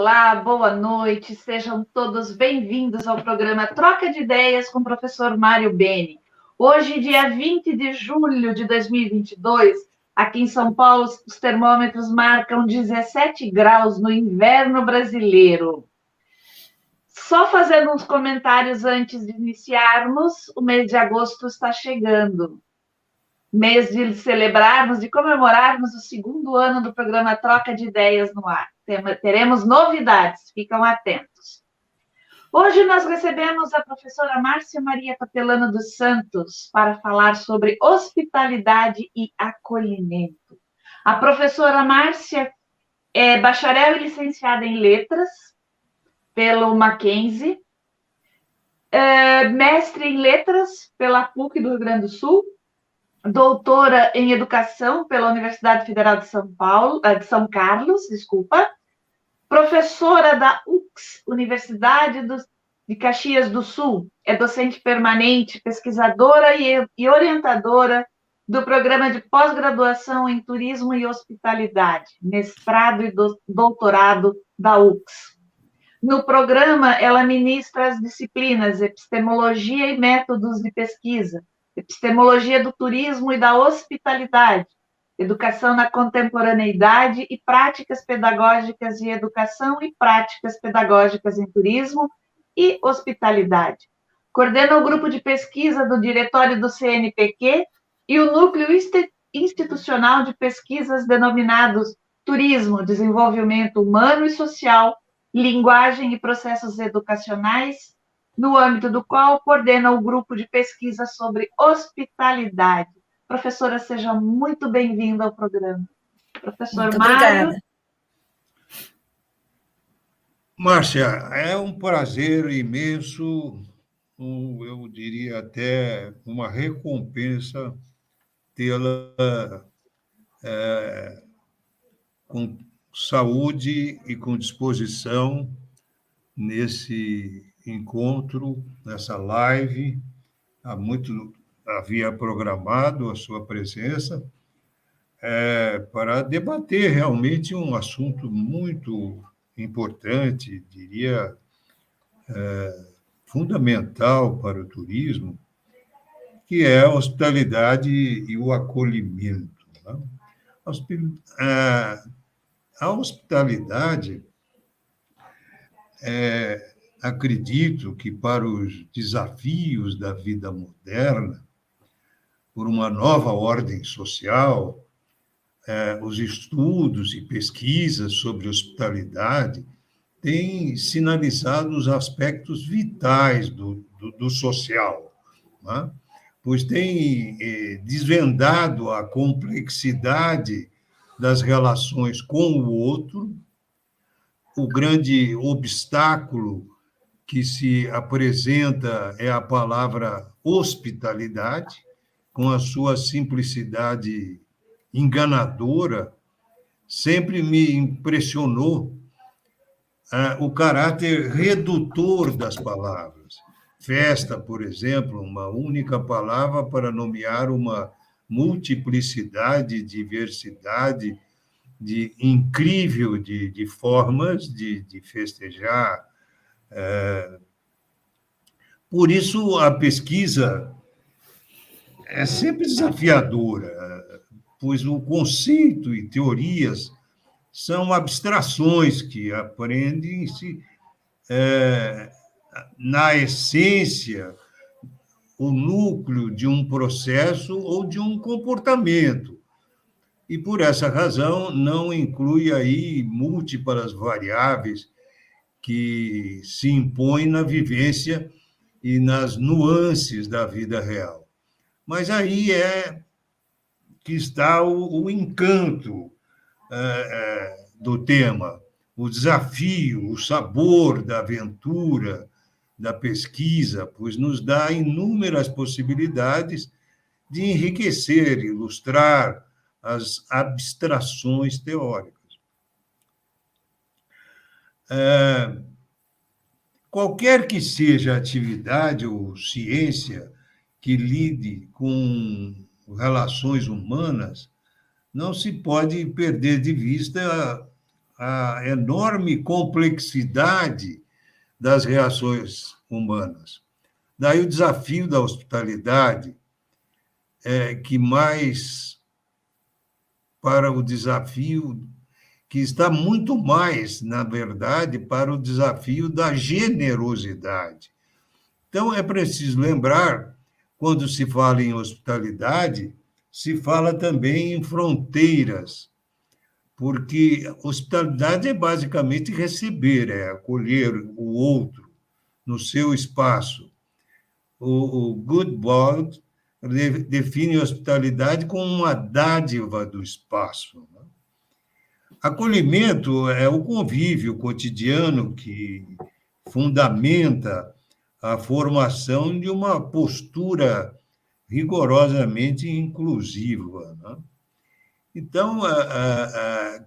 Olá, boa noite, sejam todos bem-vindos ao programa Troca de Ideias com o professor Mário Beni. Hoje, dia 20 de julho de 2022, aqui em São Paulo, os termômetros marcam 17 graus no inverno brasileiro. Só fazendo uns comentários antes de iniciarmos, o mês de agosto está chegando. Mês de celebrarmos, de comemorarmos o segundo ano do programa Troca de Ideias no ar. Teremos novidades, ficam atentos. Hoje nós recebemos a professora Márcia Maria Capelano dos Santos para falar sobre hospitalidade e acolhimento. A professora Márcia é bacharel e licenciada em letras pelo Mackenzie, mestre em letras pela PUC do Rio Grande do Sul, doutora em educação pela Universidade Federal de São Carlos, professora da UX, Universidade de Caxias do Sul, é docente permanente, pesquisadora e orientadora do programa de pós-graduação em turismo e hospitalidade, mestrado e doutorado da UX. No programa, ela ministra as disciplinas Epistemologia e Métodos de Pesquisa, Epistemologia do Turismo e da Hospitalidade, Educação na Contemporaneidade e Práticas Pedagógicas e Educação e Práticas Pedagógicas em Turismo e Hospitalidade. Coordena o grupo de pesquisa do Diretório do CNPq e o Núcleo Institucional de Pesquisas denominados Turismo, Desenvolvimento Humano e Social, Linguagem e Processos Educacionais, no âmbito do qual coordena o grupo de pesquisa sobre hospitalidade. Professora, seja muito bem-vinda ao programa. Professor muito Mário. Obrigada. Márcia, é um prazer imenso, eu diria até uma recompensa tê-la com saúde e com disposição nesse encontro, nessa live. Há muito havia programado a sua presença para debater realmente um assunto muito importante, diria, fundamental para o turismo, que é a hospitalidade e o acolhimento. Né? A hospitalidade, acredito que para os desafios da vida moderna, por uma nova ordem social, os estudos e pesquisas sobre hospitalidade têm sinalizado os aspectos vitais do social, né? Pois tem desvendado a complexidade das relações com o outro, o grande obstáculo que se apresenta é a palavra hospitalidade, com a sua simplicidade enganadora. Sempre me impressionou o caráter redutor das palavras. Festa, por exemplo, uma única palavra para nomear uma multiplicidade, diversidade incrível de formas de festejar. Por isso, a pesquisa é sempre desafiadora, pois o conceito e teorias são abstrações que aprendem-se na essência, o núcleo de um processo ou de um comportamento. E, por essa razão, não inclui aí múltiplas variáveis que se impõem na vivência e nas nuances da vida real. Mas aí é que está o encanto do tema, o desafio, o sabor da aventura, da pesquisa, pois nos dá inúmeras possibilidades de enriquecer, ilustrar as abstrações teóricas. Qualquer que seja a atividade ou ciência que lide com relações humanas, não se pode perder de vista a enorme complexidade das reações humanas. Daí o desafio da hospitalidade que mais para o desafio que está muito mais, na verdade, para o desafio da generosidade. Então, é preciso lembrar, quando se fala em hospitalidade, se fala também em fronteiras, porque hospitalidade é basicamente receber, é acolher o outro no seu espaço. O Goodwald define a hospitalidade como uma dádiva do espaço. Acolhimento é o convívio cotidiano que fundamenta a formação de uma postura rigorosamente inclusiva. Né? Então,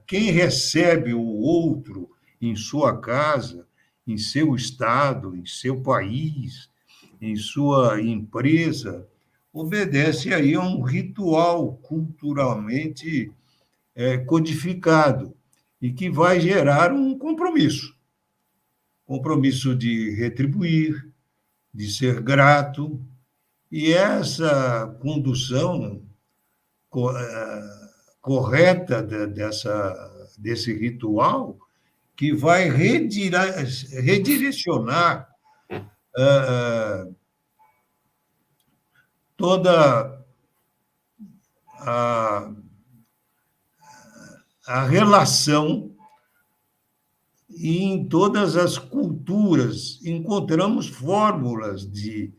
quem recebe o outro em sua casa, em seu estado, em seu país, em sua empresa, obedece aí a um ritual culturalmente codificado e que vai gerar um compromisso de retribuir, de ser grato, e essa condução correta desse ritual que vai redirecionar toda a relação. E em todas as culturas encontramos fórmulas de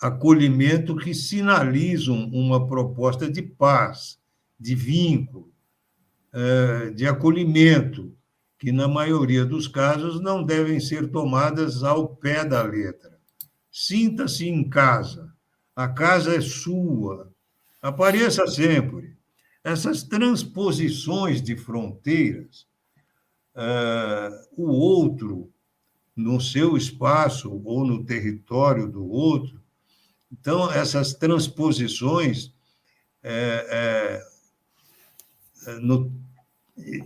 acolhimento que sinalizam uma proposta de paz, de vínculo, de acolhimento, que, na maioria dos casos, não devem ser tomadas ao pé da letra. Sinta-se em casa, a casa é sua, apareça sempre. Essas transposições de fronteiras, o outro no seu espaço ou no território do outro. Então, essas transposições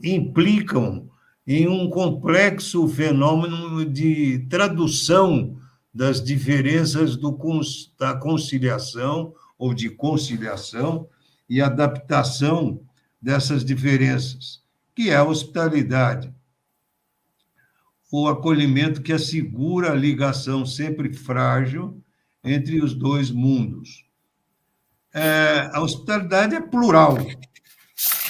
implicam em um complexo fenômeno de tradução das diferenças da conciliação ou de conciliação e adaptação dessas diferenças, que é a hospitalidade. O acolhimento que assegura a ligação sempre frágil entre os dois mundos. A hospitalidade é plural,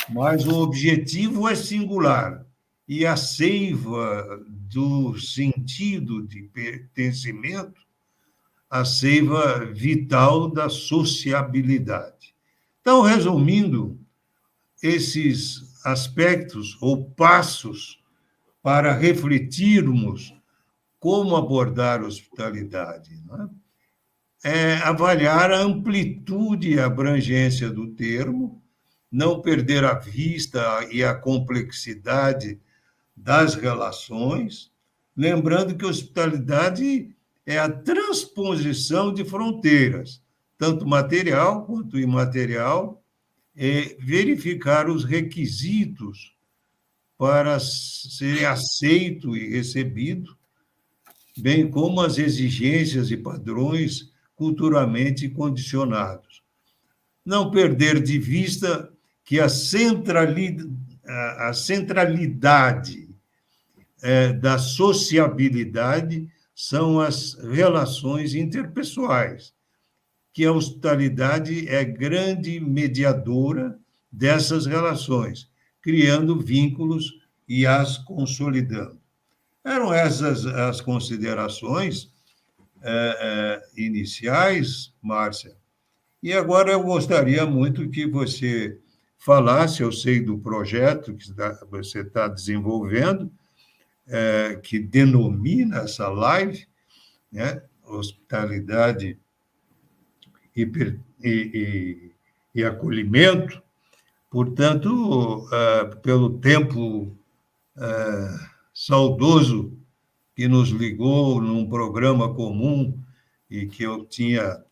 mas o objetivo é singular, e a seiva do sentido de pertencimento, a seiva vital da sociabilidade. Então, resumindo, esses aspectos ou passos para refletirmos como abordar a hospitalidade, né? Avaliar a amplitude e abrangência do termo, não perder a vista e a complexidade das relações, lembrando que a hospitalidade é a transposição de fronteiras, tanto material quanto imaterial, e verificar os requisitos para ser aceito e recebido, bem como as exigências e padrões culturalmente condicionados. Não perder de vista que a centralidade da sociabilidade são as relações interpessoais, que a hospitalidade é grande mediadora dessas relações, criando vínculos e as consolidando. Eram essas as considerações iniciais, Márcia. E agora eu gostaria muito que você falasse, eu sei do projeto que você está desenvolvendo, que denomina essa live, né, hospitalidade e acolhimento. Portanto, pelo tempo saudoso que nos ligou num programa comum e que eu tinha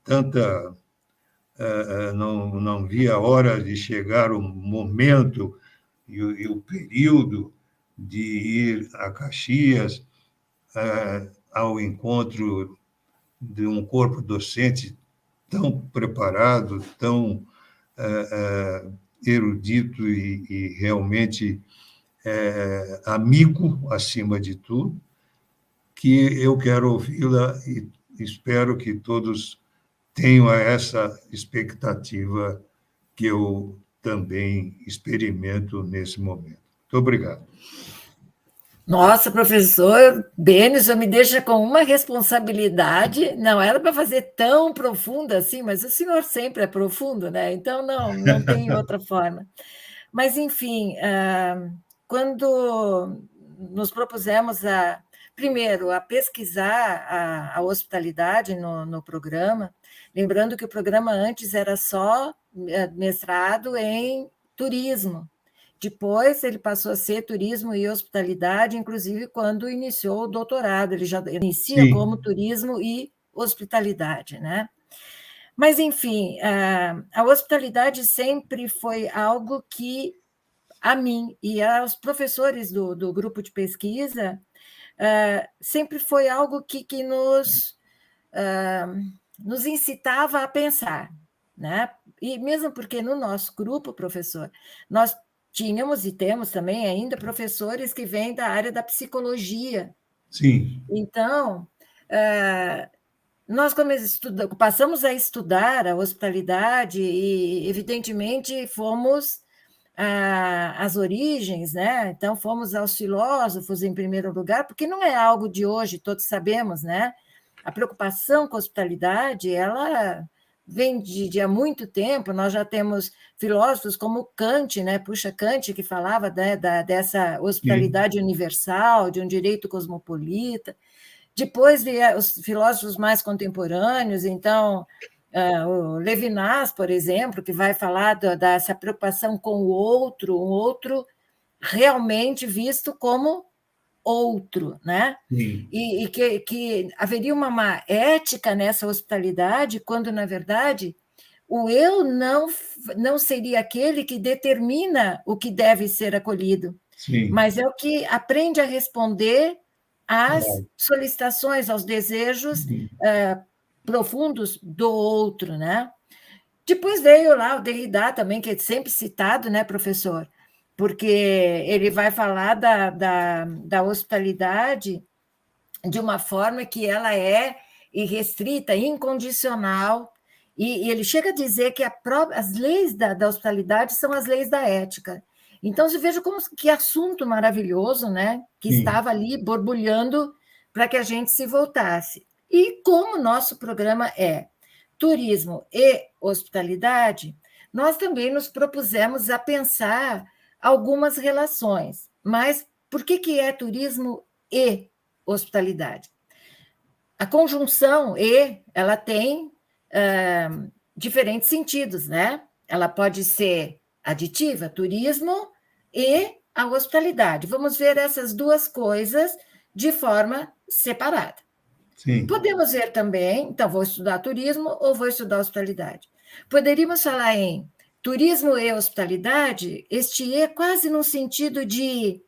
não via a hora de chegar o momento e o período de ir a Caxias, ao encontro de um corpo docente tão preparado, tão erudito e realmente amigo, acima de tudo, que eu quero ouvi-la e espero que todos tenham essa expectativa que eu também experimento nesse momento. Muito obrigado. Nossa, professor Denis, me deixa com uma responsabilidade. Não era para fazer tão profunda assim, mas o senhor sempre é profundo, né? Então não tem outra forma. Mas, enfim, quando nos propusemos primeiro, a pesquisar a hospitalidade no programa, lembrando que o programa antes era só mestrado em turismo. Depois, ele passou a ser turismo e hospitalidade, inclusive quando iniciou o doutorado. Ele já inicia Sim. como turismo e hospitalidade, né? Mas, enfim, a hospitalidade sempre foi algo que, a mim e aos professores do grupo de pesquisa, sempre foi algo que nos incitava a pensar, né? E mesmo porque no nosso grupo, professor, nós tínhamos e temos também ainda professores que vêm da área da psicologia. Sim. Então, nós passamos a estudar a hospitalidade e, evidentemente, fomos às origens, né? Então, fomos aos filósofos em primeiro lugar, porque não é algo de hoje, todos sabemos, né? A preocupação com a hospitalidade, ela vem de há muito tempo. Nós já temos filósofos como Kant, né? Puxa, Kant, que falava dessa hospitalidade universal, de um direito cosmopolita. Depois vieram os filósofos mais contemporâneos, então, o Levinas, por exemplo, que vai falar dessa preocupação com o outro, um outro realmente visto como outro, né? Sim. E que haveria uma ética nessa hospitalidade, quando, na verdade, o eu não seria aquele que determina o que deve ser acolhido, Sim. mas é o que aprende a responder às solicitações, aos desejos profundos do outro, né? Depois veio lá o Derrida também, que é sempre citado, né, professor? Porque ele vai falar da hospitalidade de uma forma que ela é irrestrita, incondicional, e ele chega a dizer que as leis da hospitalidade são as leis da ética. Então, você veja que assunto maravilhoso, né? Que Sim. estava ali borbulhando para que a gente se voltasse. E como o nosso programa é turismo e hospitalidade, nós também nos propusemos a pensar algumas relações. Mas por que é turismo e hospitalidade? A conjunção "e", ela tem diferentes sentidos, né? Ela pode ser aditiva, turismo e a hospitalidade. Vamos ver essas duas coisas de forma separada. Sim. Podemos ver também, então, vou estudar turismo ou vou estudar hospitalidade? Poderíamos falar em turismo e hospitalidade, este "e" quase no sentido de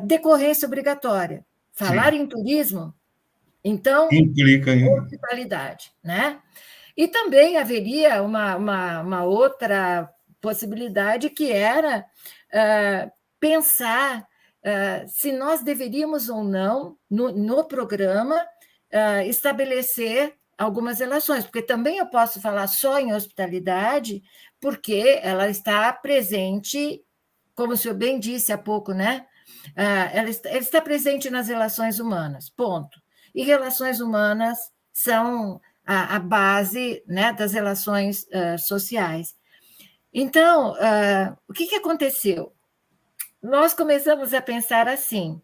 decorrência obrigatória. Falar em turismo, então, implica em... hospitalidade, né? E também haveria uma outra possibilidade, que era pensar se nós deveríamos ou não, no programa, estabelecer algumas relações, porque também eu posso falar só em hospitalidade, porque ela está presente, como o senhor bem disse há pouco, né? Ela está presente nas relações humanas, ponto. E relações humanas são a base, né, das relações sociais. Então, o que aconteceu? Nós começamos a pensar assim,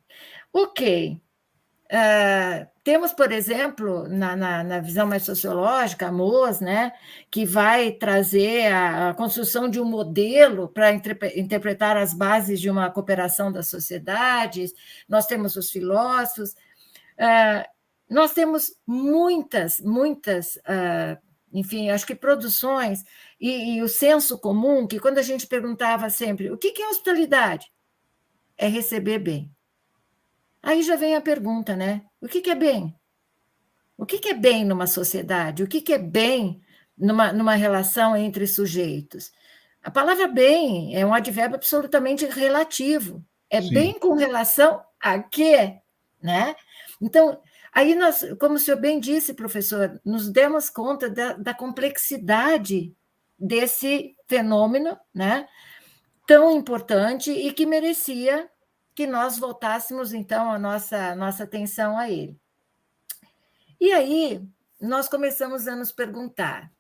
ok, temos, por exemplo, na visão mais sociológica, a MOS, né, que vai trazer a construção de um modelo para interpretar as bases de uma cooperação das sociedades, nós temos os filósofos, nós temos muitas, enfim, acho que produções, e o senso comum, que quando a gente perguntava sempre, o que é hospitalidade? É receber bem. Aí já vem a pergunta, né? O que é bem? O que é bem numa sociedade? O que é bem numa relação entre sujeitos? A palavra bem é um advérbio absolutamente relativo. É Sim. bem com relação a quê? Né? Então, aí nós, como o senhor bem disse, professor, nos demos conta da complexidade desse fenômeno, né? Tão importante e que merecia que nós voltássemos, então, a nossa atenção a ele. E aí, nós começamos a nos perguntar,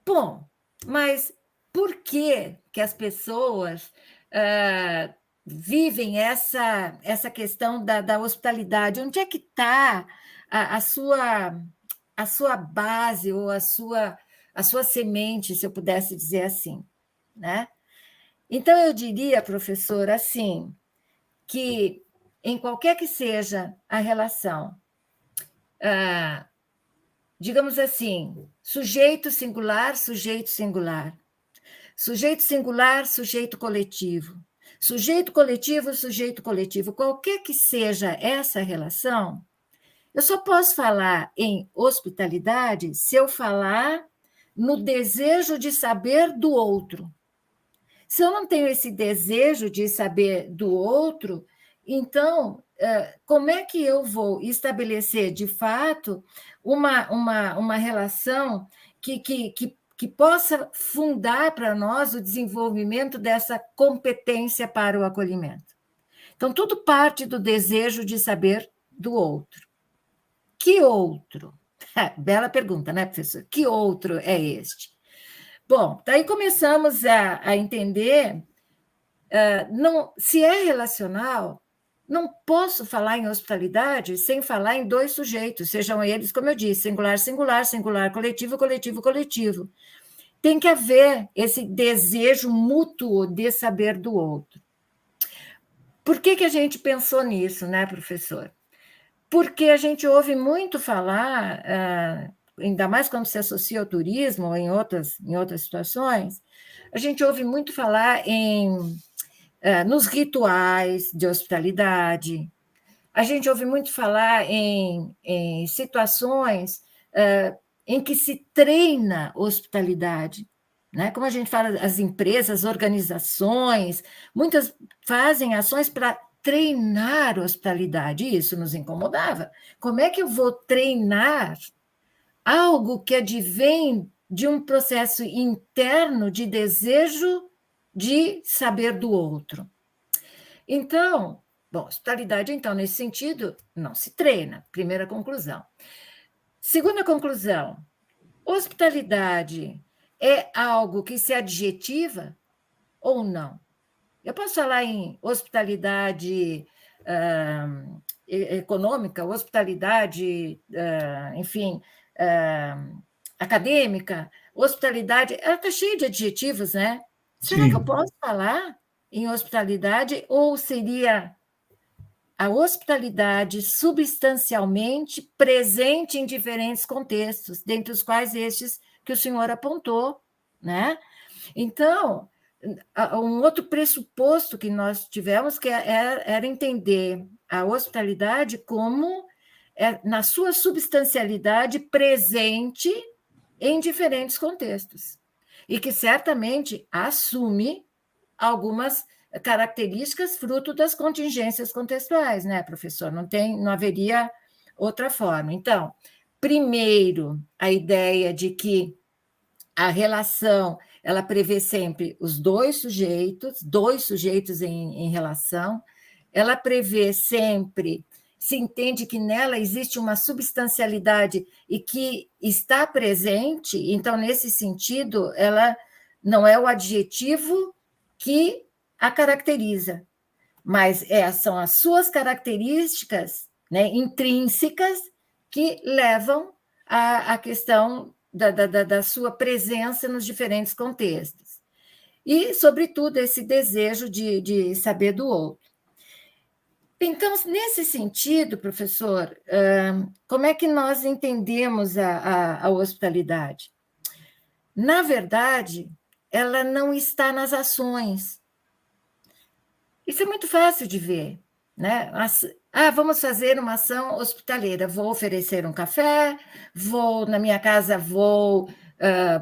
bom, mas por que as pessoas vivem essa questão da hospitalidade? Onde é que está a sua base ou a sua semente, se eu pudesse dizer assim, né? Então, eu diria, professor, assim, que em qualquer que seja a relação, digamos assim, sujeito singular, sujeito singular, sujeito singular, sujeito coletivo, sujeito coletivo, sujeito coletivo, qualquer que seja essa relação, eu só posso falar em hospitalidade se eu falar no desejo de saber do outro. Se eu não tenho esse desejo de saber do outro, então, como é que eu vou estabelecer, de fato, uma relação que possa fundar para nós o desenvolvimento dessa competência para o acolhimento? Então, tudo parte do desejo de saber do outro. Que outro? Bela pergunta, né, professor? Que outro é este? Bom, daí começamos a entender, não, se é relacional, não posso falar em hospitalidade sem falar em dois sujeitos, sejam eles, como eu disse, singular, singular, singular, coletivo, coletivo, coletivo. Tem que haver esse desejo mútuo de saber do outro. Por que a gente pensou nisso, né, professor? Porque a gente ouve muito falar, ainda mais quando se associa ao turismo ou em outras situações, a gente ouve muito falar nos rituais de hospitalidade, a gente ouve muito falar em situações em que se treina hospitalidade, né? Como a gente fala, as empresas, as organizações, muitas fazem ações para treinar hospitalidade, e isso nos incomodava. Como é que eu vou treinar algo que advém de um processo interno de desejo de saber do outro? Então, bom, hospitalidade, então, nesse sentido, não se treina, primeira conclusão. Segunda conclusão, hospitalidade é algo que se adjetiva ou não? Eu posso falar em hospitalidade econômica, hospitalidade, enfim, acadêmica, hospitalidade, ela está cheia de adjetivos, né? Será que eu Sim. posso falar em hospitalidade ou seria a hospitalidade substancialmente presente em diferentes contextos, dentre os quais estes que o senhor apontou, né? Então, um outro pressuposto que nós tivemos que era entender a hospitalidade como, na sua substancialidade, presente em diferentes contextos, e que certamente assume algumas características fruto das contingências contextuais, né, professor? Não haveria outra forma. Então, primeiro, a ideia de que a relação ela prevê sempre os dois sujeitos em relação, ela prevê sempre, se entende que nela existe uma substancialidade e que está presente, então, nesse sentido, ela não é o adjetivo que a caracteriza, mas são as suas características, né, intrínsecas que levam à questão da sua presença nos diferentes contextos. E, sobretudo, esse desejo de saber do outro. Então, nesse sentido, professor, como é que nós entendemos a hospitalidade? Na verdade, ela não está nas ações. Isso é muito fácil de ver, né? Vamos fazer uma ação hospitaleira. Vou oferecer um café, vou, na minha casa, vou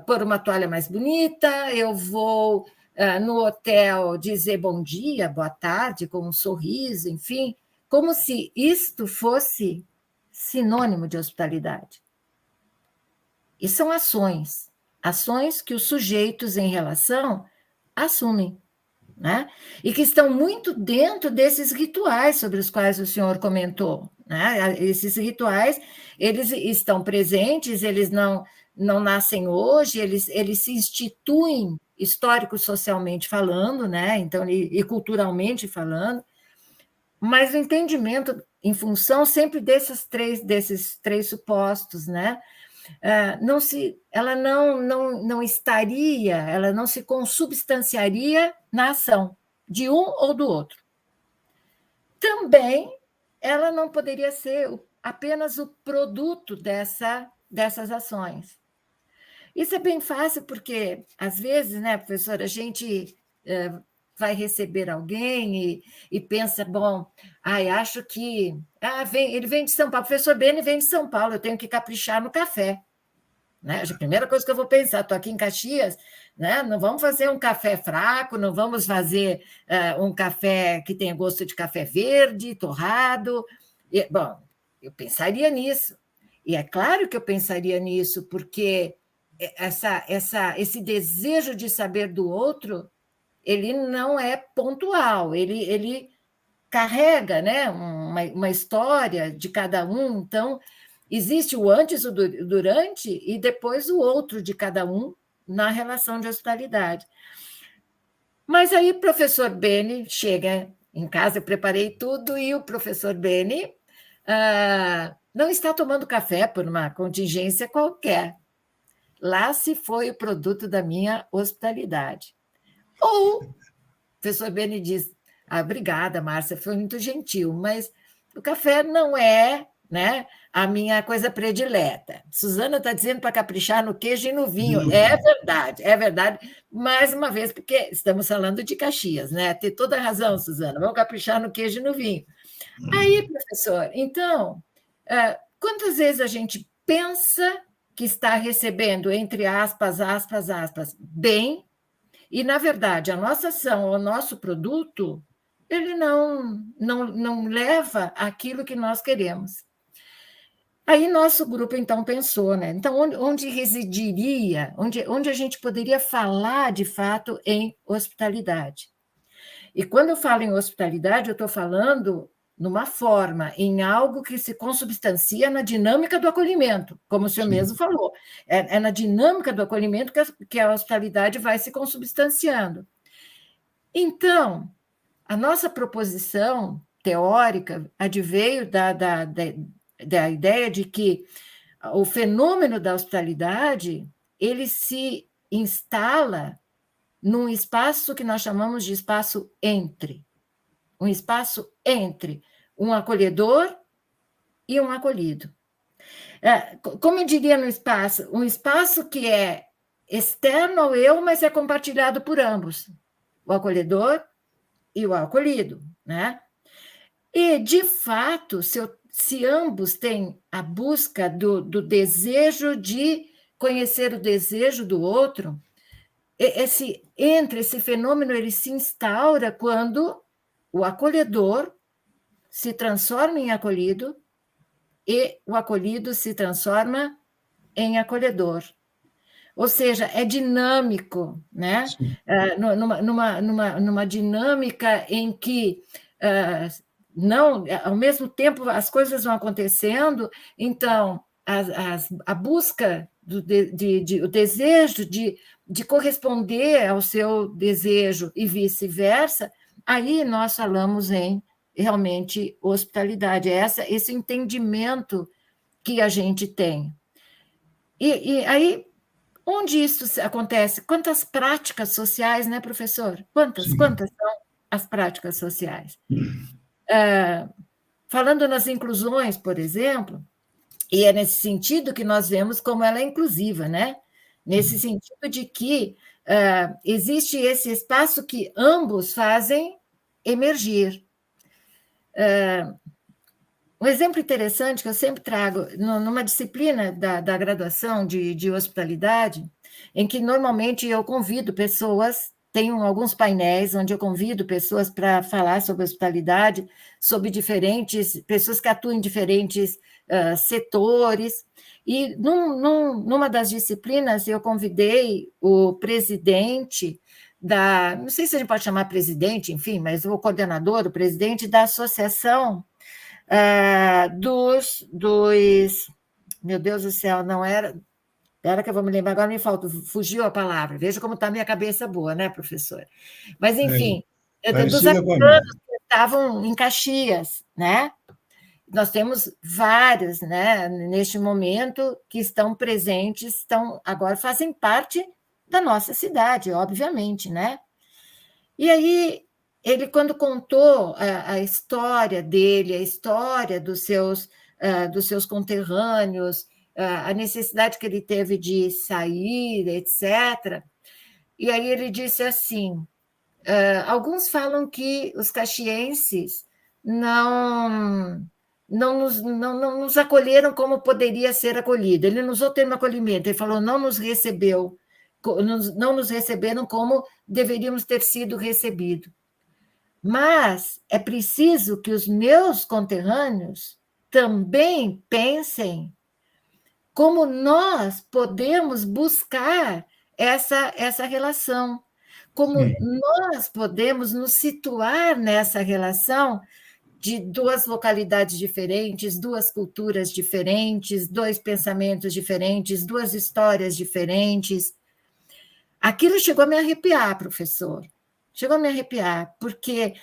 pôr uma toalha mais bonita, eu vou no hotel dizer bom dia, boa tarde, com um sorriso, enfim, como se isto fosse sinônimo de hospitalidade. E são ações que os sujeitos em relação assumem, né? E que estão muito dentro desses rituais sobre os quais o senhor comentou, né? Esses rituais, eles estão presentes, eles não nascem hoje, eles se instituem histórico-socialmente falando, né? Então, e culturalmente falando, mas o entendimento em função sempre desses três supostos, né? Ela não estaria, ela não se consubstanciaria na ação de um ou do outro. Também ela não poderia ser apenas o produto dessas ações. Isso é bem fácil, porque, às vezes, né, professora, a gente vai receber alguém e pensa, bom, acho que ele vem de São Paulo, o professor Beni vem de São Paulo, eu tenho que caprichar no café. Né? A primeira coisa que eu vou pensar, estou aqui em Caxias, né? Não vamos fazer um café fraco, não vamos fazer um café que tenha gosto de café verde, torrado. Bom, eu pensaria nisso. E é claro que eu pensaria nisso, porque esse desejo de saber do outro, ele não é pontual, ele carrega, né, uma história de cada um, então existe o antes, o durante e depois o outro de cada um na relação de hospitalidade. Mas aí o professor Beni chega em casa, eu preparei tudo, e o professor Beni não está tomando café por uma contingência qualquer. Lá se foi o produto da minha hospitalidade. Ou o professor Beni diz, obrigada, Márcia, foi muito gentil, mas o café não é, né, a minha coisa predileta. Suzana está dizendo para caprichar no queijo e no vinho. É verdade. Mais uma vez, porque estamos falando de Caxias, né? Tem toda a razão, Suzana. Vamos caprichar no queijo e no vinho. Aí, professor, então, quantas vezes a gente pensa que está recebendo, entre aspas, bem, e, na verdade, a nossa ação, o nosso produto, ele não leva aquilo que nós queremos. Aí nosso grupo, então, pensou, né? Então, onde residiria, onde a gente poderia falar, de fato, em hospitalidade? E quando eu falo em hospitalidade, eu estou falando numa forma, em algo que se consubstancia na dinâmica do acolhimento, como o senhor mesmo falou. É na dinâmica do acolhimento que a hospitalidade vai se consubstanciando. Então, a nossa proposição teórica adveio da ideia de que o fenômeno da hospitalidade, ele se instala num espaço que nós chamamos de espaço entre. Um espaço entre um acolhedor e um acolhido. Como eu diria no espaço? Um espaço que é externo ao eu, mas é compartilhado por ambos, o acolhedor e o acolhido, né? E, de fato, se ambos têm a busca do desejo de conhecer o desejo do outro, esse fenômeno ele se instaura quando o acolhedor se transforma em acolhido e o acolhido se transforma em acolhedor. Ou seja, é dinâmico, né? Numa dinâmica em que não, ao mesmo tempo as coisas vão acontecendo, então a busca o desejo de corresponder ao seu desejo e vice-versa, aí nós falamos em realmente hospitalidade, esse entendimento que a gente tem. E aí, onde isso acontece? Quantas práticas sociais, né, professor? Quantas são as práticas sociais? Falando nas inclusões, por exemplo, e é nesse sentido que nós vemos como ela é inclusiva, né? Nesse sentido de que existe esse espaço que ambos fazem emergir. Um exemplo interessante que eu sempre trago, numa disciplina da graduação de hospitalidade, em que normalmente eu convido pessoas, tenho alguns painéis onde eu convido pessoas para falar sobre hospitalidade, sobre diferentes, pessoas que atuam em diferentes setores, e numa das disciplinas eu convidei o presidente não sei se a gente pode chamar presidente, enfim, mas o coordenador, o presidente da associação meu Deus do céu, não era que eu vou me lembrar, agora me falta, fugiu a palavra, veja como está a minha cabeça boa, né, professora? Mas, enfim, dos Parecida com a minha. africanos que estavam em Caxias, né? Nós temos vários, né, neste momento, que estão presentes, agora fazem parte da nossa cidade, obviamente, né? E aí, ele, quando contou a história dele, a história dos seus conterrâneos, a necessidade que ele teve de sair, etc., e aí ele disse assim, alguns falam que os caxienses não nos acolheram como poderia ser acolhido. Ele não usou o termo acolhimento, ele falou não nos receberam como deveríamos ter sido recebidos. Mas é preciso que os meus conterrâneos também pensem como nós podemos buscar essa relação, como Sim. nós podemos nos situar nessa relação de duas localidades diferentes, duas culturas diferentes, dois pensamentos diferentes, duas histórias diferentes. Aquilo chegou a me arrepiar, professor. Chegou a me arrepiar, porque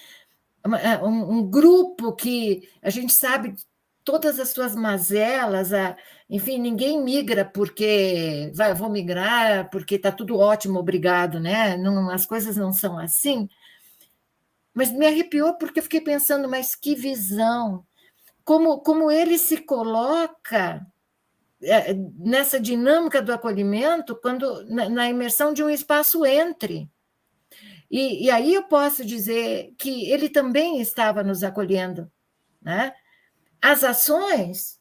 um grupo que a gente sabe todas as suas mazelas, enfim, ninguém migra porque vou migrar porque está tudo ótimo, obrigado, né? Não, as coisas não são assim. Mas me arrepiou porque eu fiquei pensando, mas que visão! Como ele se coloca nessa dinâmica do acolhimento quando na imersão de um espaço entre. E aí eu posso dizer que ele também estava nos acolhendo, né? As ações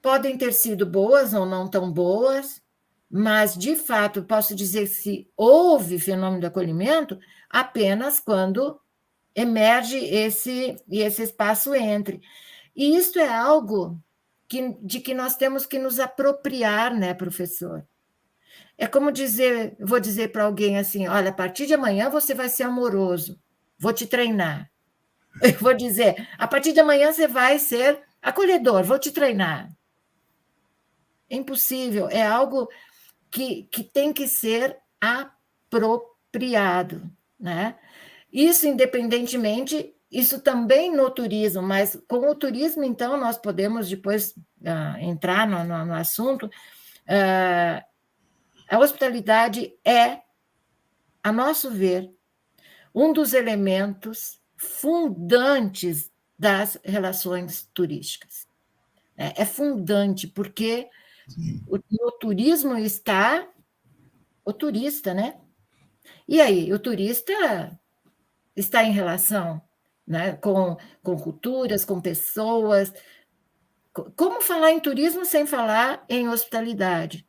podem ter sido boas ou não tão boas, mas, de fato, posso dizer que houve fenômeno de acolhimento apenas quando emerge esse espaço entre. E isso é algo de que nós temos que nos apropriar, né, professor? É como vou dizer para alguém assim, olha, a partir de amanhã você vai ser amoroso, vou te treinar. Eu vou dizer, a partir de amanhã você vai ser acolhedor, vou te treinar. É impossível, é algo que tem que ser apropriado, né? Isso independentemente, isso também no turismo, mas com o turismo, então, nós podemos depois entrar no assunto. A hospitalidade é, a nosso ver, um dos elementos fundantes das relações turísticas. É fundante, porque no turismo está o turista, né? E aí, o turista está em relação, né, com culturas, com pessoas. Como falar em turismo sem falar em hospitalidade?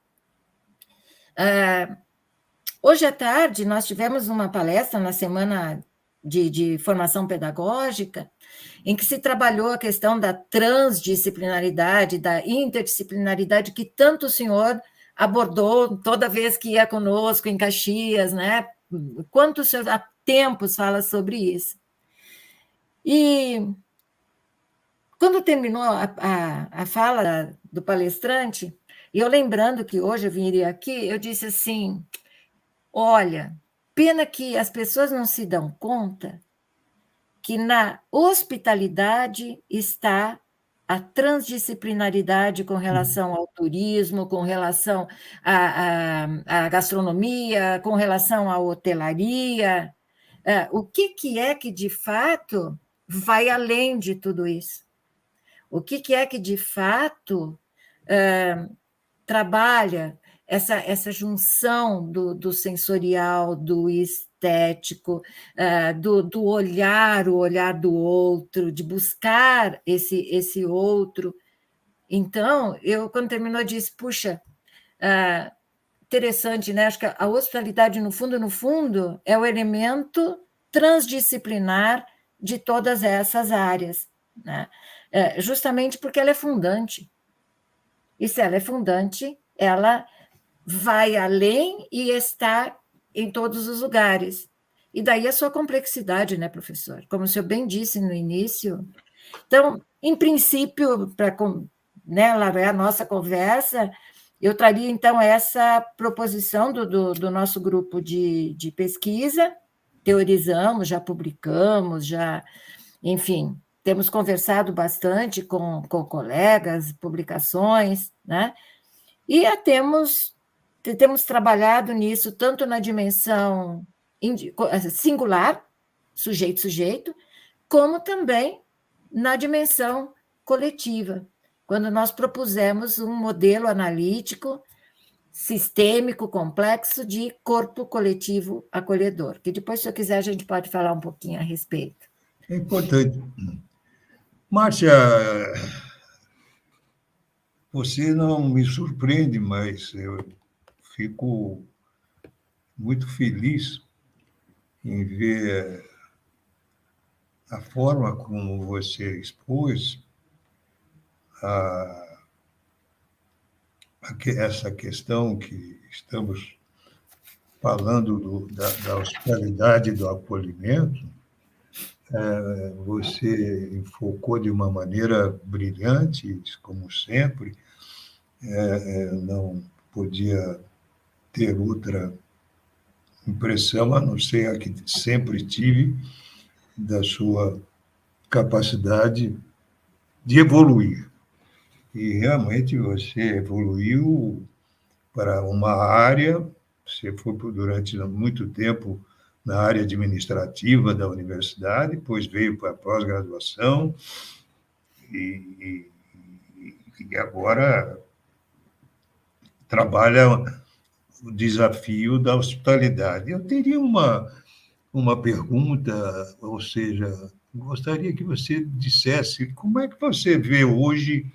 Hoje à tarde, nós tivemos uma palestra na semana de formação pedagógica, em que se trabalhou a questão da transdisciplinaridade, da interdisciplinaridade, que tanto o senhor abordou toda vez que ia conosco em Caxias, né? Quanto o senhor há tempos fala sobre isso. E quando terminou a fala do palestrante, e eu lembrando que hoje eu viria aqui, eu disse assim, olha, pena que as pessoas não se dão conta que na hospitalidade está a transdisciplinaridade com relação ao turismo, com relação à gastronomia, com relação à hotelaria. O que é que, de fato, vai além de tudo isso? O que é que, de fato, trabalha essa junção do sensorial, do estético, do olhar, o olhar do outro, de buscar esse outro. Então, eu, quando terminou, disse, puxa, interessante, né? Acho que a hospitalidade, no fundo, é o elemento transdisciplinar de todas essas áreas, né? Justamente porque ela é fundante. E se ela é fundante, ela vai além e está em todos os lugares. E daí a sua complexidade, né, professor? Como o senhor bem disse no início. Então, em princípio, para, né, a nossa conversa, eu traria, então, essa proposição do nosso grupo de pesquisa, teorizamos, já publicamos, enfim, temos conversado bastante com colegas, publicações, né? E temos trabalhado nisso tanto na dimensão singular, sujeito-sujeito, como também na dimensão coletiva, quando nós propusemos um modelo analítico, sistêmico, complexo, de corpo coletivo acolhedor, que depois, se eu quiser, a gente pode falar um pouquinho a respeito. É importante. Márcia, você não me surpreende, mas eu fico muito feliz em ver a forma como você expôs essa questão que estamos falando da hospitalidade e do acolhimento. Você enfocou de uma maneira brilhante, como sempre. Não podia ter outra impressão, a não ser a que sempre tive, da sua capacidade de evoluir. E realmente você evoluiu para uma área, você foi durante muito tempo na área administrativa da universidade, depois veio para a pós-graduação e agora trabalha o desafio da hospitalidade. Eu teria uma pergunta, ou seja, gostaria que você dissesse como é que você vê hoje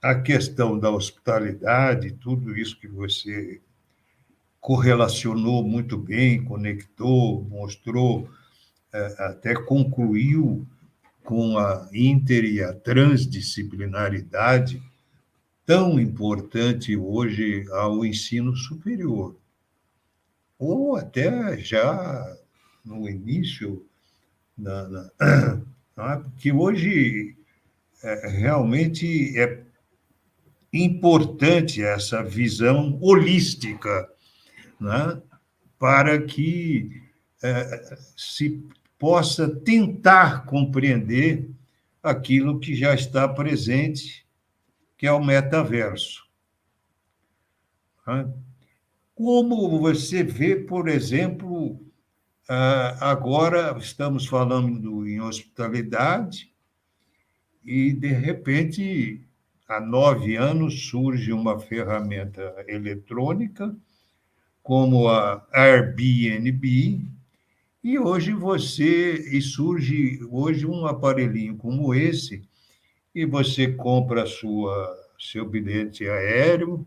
a questão da hospitalidade, tudo isso que você correlacionou muito bem, conectou, mostrou, até concluiu com a inter e a transdisciplinaridade tão importante hoje ao ensino superior, ou até já no início, que hoje realmente é importante essa visão holística, né, para que se possa tentar compreender aquilo que já está presente, que é o metaverso. Como você vê, por exemplo, agora estamos falando em hospitalidade e, de repente, há 9 anos surge uma ferramenta eletrônica como a Airbnb, e surge hoje um aparelhinho como esse, e você compra seu bilhete aéreo,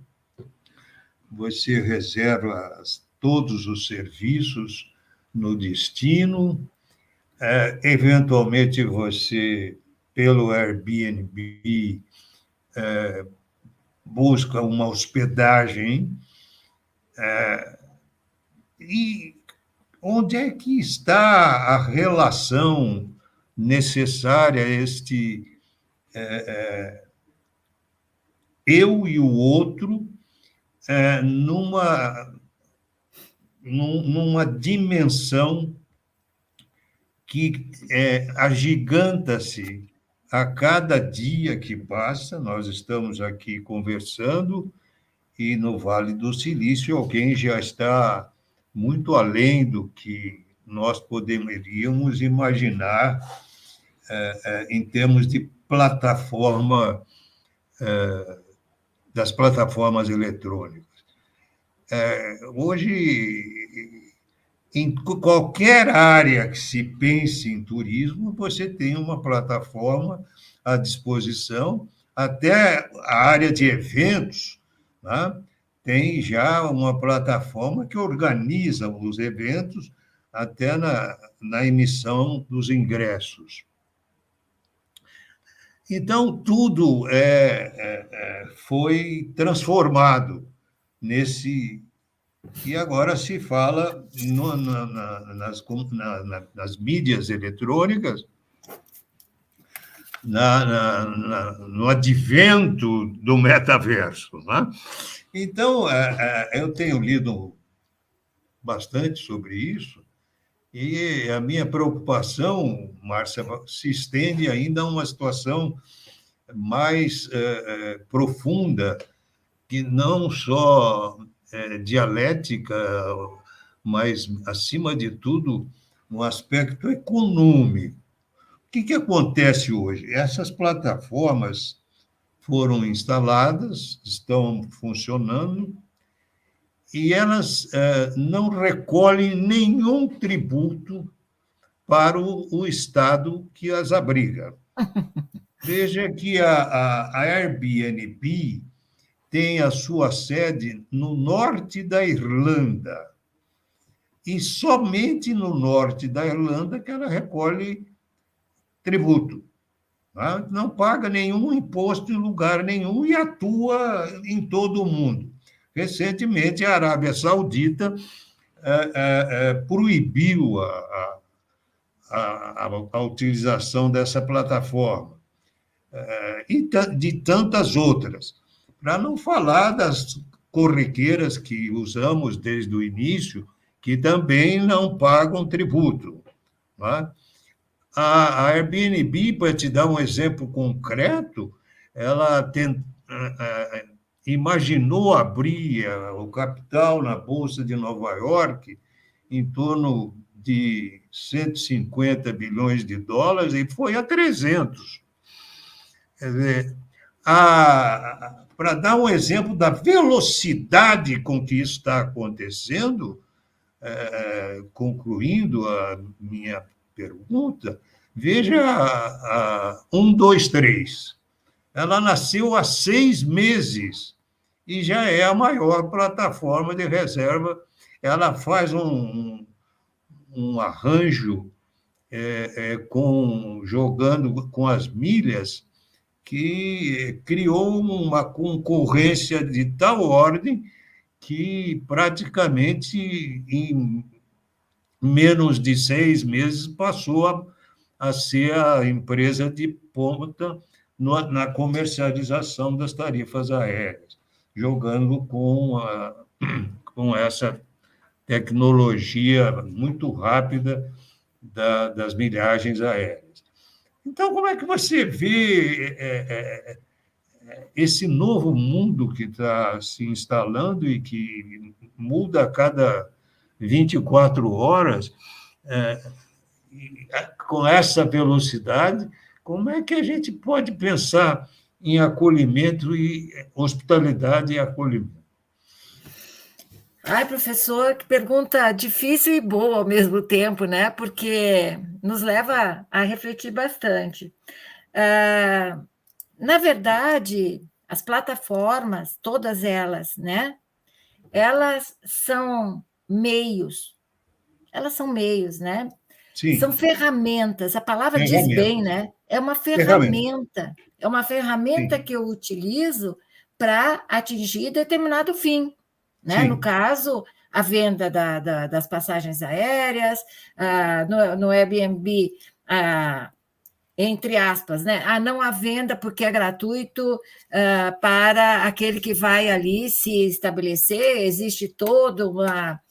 você reserva todos os serviços no destino, eventualmente você, pelo Airbnb, busca uma hospedagem, e onde é que está a relação necessária, eu e o outro, numa dimensão que agiganta-se a cada dia que passa. Nós estamos aqui conversando e no Vale do Silício alguém já está muito além do que nós poderíamos imaginar em termos de plataforma, das plataformas eletrônicas. Hoje, em qualquer área que se pense em turismo, você tem uma plataforma à disposição, até a área de eventos, né? Tem já uma plataforma que organiza os eventos até na emissão dos ingressos. Então, tudo foi transformado nesse. E agora se fala nas mídias eletrônicas, no advento do metaverso. Né? Então, eu tenho lido bastante sobre isso, e a minha preocupação, Márcia, se estende ainda a uma situação mais profunda, que não só dialética, mas, acima de tudo, no aspecto econômico. O que acontece hoje? Essas plataformas foram instaladas, estão funcionando, e elas não recolhem nenhum tributo para o Estado que as abriga. Veja que a Airbnb tem a sua sede no norte da Irlanda, e somente no norte da Irlanda que ela recolhe tributo. Tá? Não paga nenhum imposto em lugar nenhum e atua em todo o mundo. Recentemente, a Arábia Saudita proibiu a utilização dessa plataforma, e de tantas outras. Para não falar das corriqueiras que usamos desde o início, que também não pagam tributo. Não é? A Airbnb, para te dar um exemplo concreto, ela imaginou abrir o capital na Bolsa de Nova York em torno de 150 bilhões de dólares e foi a 300. Quer dizer, para dar um exemplo da velocidade com que isso está acontecendo, concluindo a minha pergunta, veja a 123. Ela nasceu há 6 meses e já é a maior plataforma de reserva. Ela faz um arranjo jogando com as milhas, que criou uma concorrência de tal ordem que praticamente em menos de 6 meses passou a ser a empresa de ponta na comercialização das tarifas aéreas, jogando com essa tecnologia muito rápida das milhagens aéreas. Então, como é que você vê esse novo mundo que está se instalando e que muda a cada 24 horas, com essa velocidade? Como é que a gente pode pensar em acolhimento e hospitalidade e acolhimento? Ai, professor, que pergunta difícil e boa ao mesmo tempo, né? Porque nos leva a refletir bastante. Na verdade, as plataformas, todas elas, né? Elas são meios. Elas são meios, né? Sim. São ferramentas. A palavra diz bem, né? É uma ferramenta. É uma ferramenta que eu utilizo para atingir determinado fim. Né? No caso, a venda das passagens aéreas, no Airbnb, entre aspas, né? Não há venda porque é gratuito para aquele que vai ali se estabelecer, existe toda uma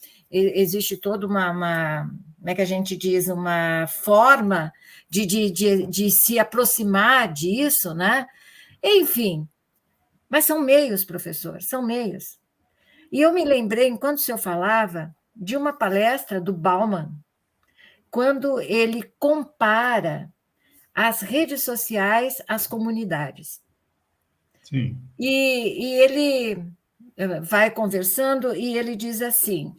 como é que a gente diz, uma forma de se aproximar disso, né? Enfim, mas são meios, professor, são meios. E eu me lembrei, enquanto o senhor falava, de uma palestra do Bauman, quando ele compara as redes sociais às comunidades. Sim. E ele vai conversando e ele diz assim: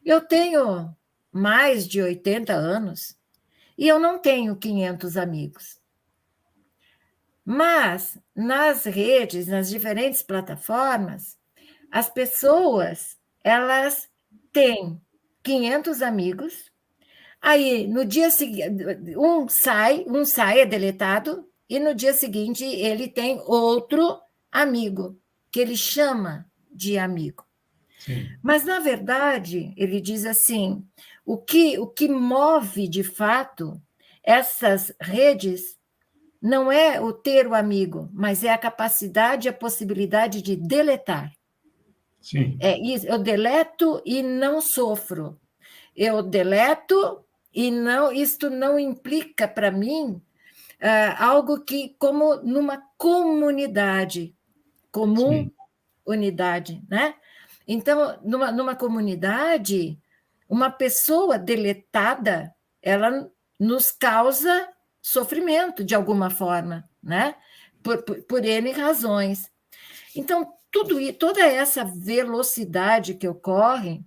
eu tenho mais de 80 anos e eu não tenho 500 amigos. Mas nas redes, nas diferentes plataformas, as pessoas, elas têm 500 amigos, aí no dia seguinte um sai, é deletado, e no dia seguinte ele tem outro amigo, que ele chama de amigo. Sim. Mas, na verdade, ele diz assim: o que move, de fato, essas redes não é o ter o amigo, mas é a capacidade, a possibilidade de deletar. Sim. É isso, eu deleto e não sofro. Eu deleto e não, isto não implica para mim algo que, como numa comunidade, comum, Sim. unidade, né? Então, numa comunidade, uma pessoa deletada, ela nos causa sofrimento de alguma forma, né? Por N razões. Então, toda essa velocidade que ocorre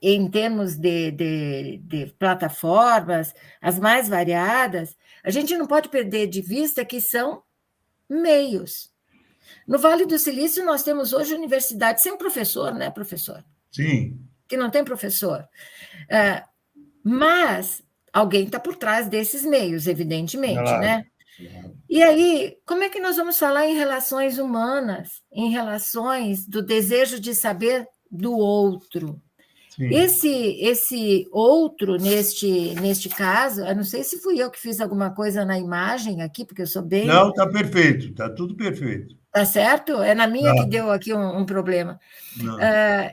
em termos de plataformas, as mais variadas, a gente não pode perder de vista que são meios. No Vale do Silício, nós temos hoje universidade sem professor, né, professor? Sim. Que não tem professor. Mas alguém está por trás desses meios, evidentemente, Claro. né? E aí, como é que nós vamos falar em relações humanas, em relações do desejo de saber do outro? Sim. Esse outro, neste caso, eu não sei se fui eu que fiz alguma coisa na imagem aqui, porque eu sou bem. Não, está perfeito, está tudo perfeito. Tá certo? É na minha que Tá. deu aqui um problema. Não.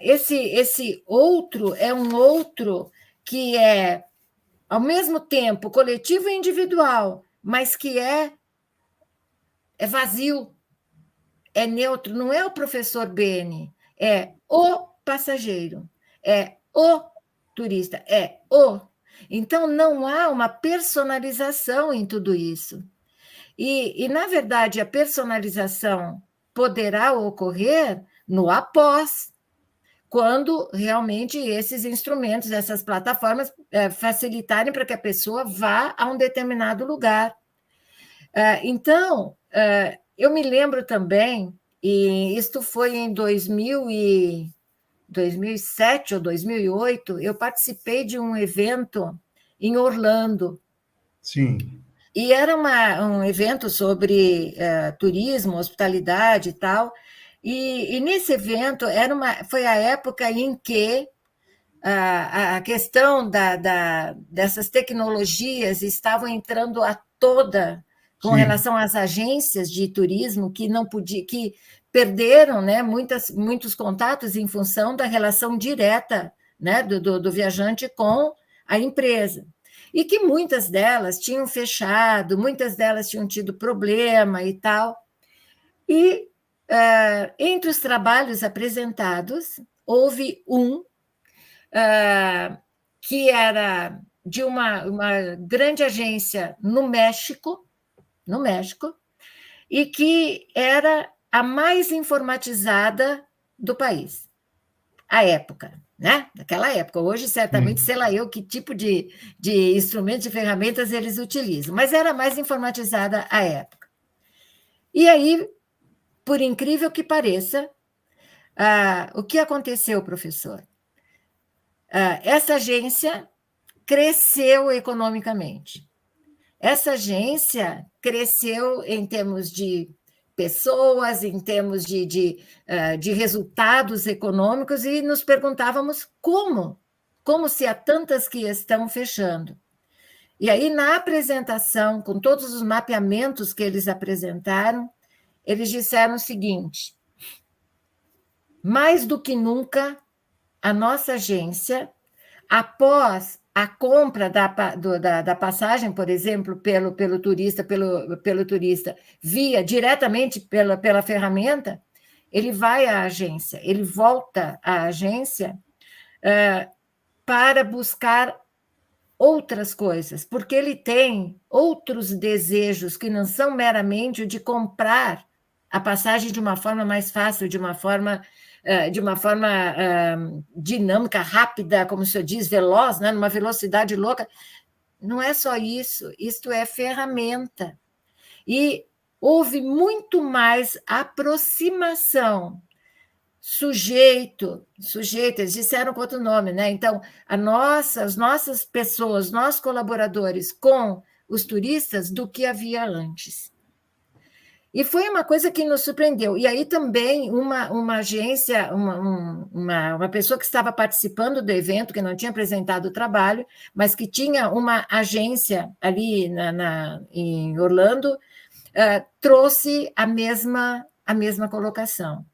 Esse outro é um outro que é, ao mesmo tempo, coletivo e individual, mas que é vazio, é neutro, não é o professor Bene, é o passageiro, é o turista, é o. Então, não há uma personalização em tudo isso. Na verdade, a personalização poderá ocorrer no após, quando realmente esses instrumentos, essas plataformas, facilitarem para que a pessoa vá a um determinado lugar. Então, eu me lembro também, e isto foi em 2007 ou 2008, eu participei de um evento em Orlando. Sim. E era um evento sobre turismo, hospitalidade e tal. E nesse evento foi a época em que a questão dessas tecnologias estavam entrando a toda com Sim. relação às agências de turismo que não que perderam, né, muitos contatos em função da relação direta, né, do viajante com a empresa. E que muitas delas tinham fechado, muitas delas tinham tido problema e tal. E entre os trabalhos apresentados, houve um que era de uma grande agência no México, e que era a mais informatizada do país, à época, né? Naquela época. Hoje, certamente, Sim. sei lá eu que tipo de instrumentos e ferramentas eles utilizam, mas era a mais informatizada à época. E aí, por incrível que pareça, o que aconteceu, professor? Essa agência cresceu economicamente. Essa agência cresceu em termos de pessoas, em termos de resultados econômicos, e nos perguntávamos como se há tantas que estão fechando. E aí, na apresentação, com todos os mapeamentos que eles apresentaram, eles disseram o seguinte: mais do que nunca, a nossa agência, após a compra da passagem, por exemplo, pelo turista, via diretamente pela ferramenta, ele vai à agência, ele volta à agência para buscar outras coisas, porque ele tem outros desejos que não são meramente o de comprar a passagem de uma forma mais fácil, de uma forma dinâmica, rápida, como o senhor diz, veloz, né? Numa velocidade louca. Não é só isso, isto é ferramenta. E houve muito mais aproximação. Eles disseram com outro nome, né? Então, as nossas pessoas, nossos colaboradores com os turistas do que havia antes. E foi uma coisa que nos surpreendeu. E aí também uma agência, uma pessoa que estava participando do evento, que não tinha apresentado o trabalho, mas que tinha uma agência ali em Orlando, trouxe a mesma colocação,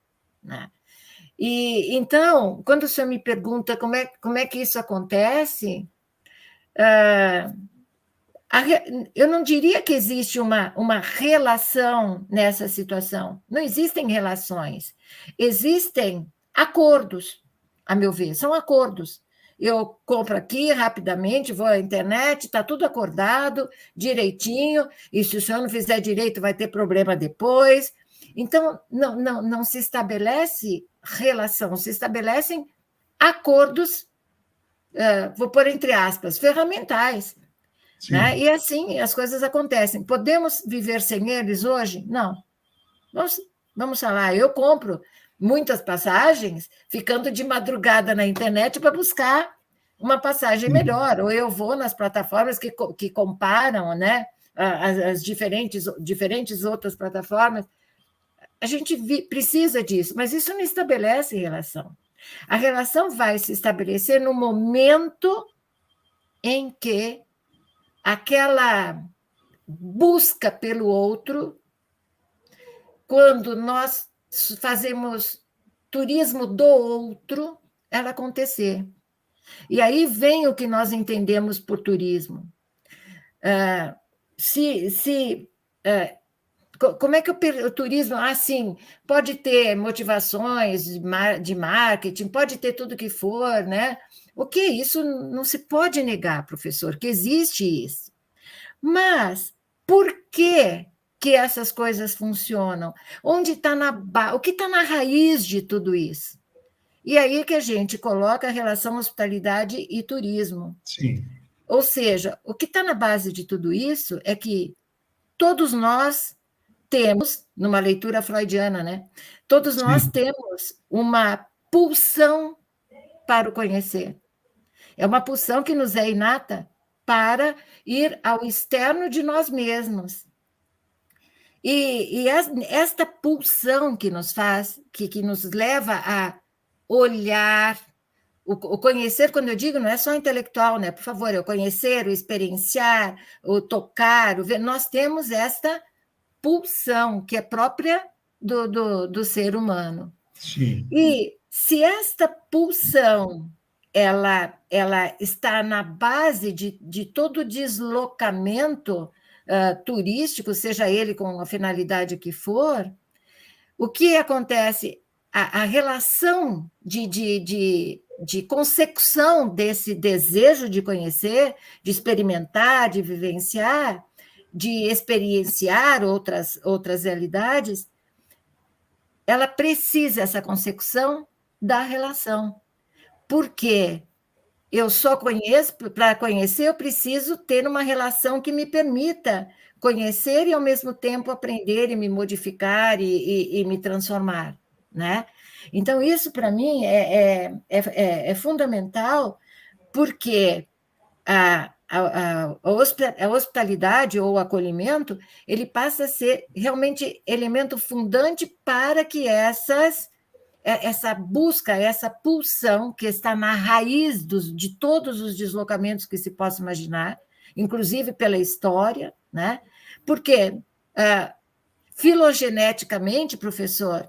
né? E então, quando o senhor me pergunta como é que isso acontece, eu não diria que existe uma relação nessa situação. Não existem relações. Existem acordos, a meu ver, são acordos. Eu compro aqui rapidamente, vou à internet, está tudo acordado, direitinho, e se o senhor não fizer direito, vai ter problema depois. Então, não se estabelece relação, se estabelecem acordos, vou pôr entre aspas, ferramentais. Né? E assim as coisas acontecem. Podemos viver sem eles hoje? Não. Vamos falar, eu compro muitas passagens ficando de madrugada na internet para buscar uma passagem melhor, ou eu vou nas plataformas que comparam, né, as diferentes outras plataformas. A gente precisa disso, mas isso não estabelece relação. A relação vai se estabelecer no momento em que aquela busca pelo outro, quando nós fazemos turismo do outro, ela acontecer. E aí vem o que nós entendemos por turismo. Como é que o turismo, assim, pode ter motivações de marketing, pode ter tudo que for, né? O que é isso? Não se pode negar, professor, que existe isso. Mas por que essas coisas funcionam? O que está na raiz de tudo isso? E aí que a gente coloca a relação hospitalidade e turismo. Sim. Ou seja, o que está na base de tudo isso é que todos nós temos, numa leitura freudiana, né? Todos nós temos uma pulsão para o conhecer. É uma pulsão que nos é inata para ir ao externo de nós mesmos. E esta pulsão que nos faz, que nos leva a olhar, o conhecer, quando eu digo, não é só intelectual, né? Por favor, é o conhecer, o experienciar, o tocar, o ver. Nós temos esta pulsão que é própria do ser humano. Sim. E se esta pulsão ela está na base de todo deslocamento turístico, seja ele com a finalidade que for, o que acontece? A relação de consecução desse desejo de conhecer, de experimentar, de vivenciar, de experienciar outras realidades, ela precisa, essa consecução, da relação. Porque eu só conheço, para conhecer, eu preciso ter uma relação que me permita conhecer e, ao mesmo tempo, aprender e me modificar e me transformar, né? Então, isso, para mim, é fundamental, porque a hospitalidade ou o acolhimento, ele passa a ser realmente elemento fundante para que essa busca, essa pulsão que está na raiz de todos os deslocamentos que se possa imaginar, inclusive pela história, né? Porque, filogeneticamente, professor,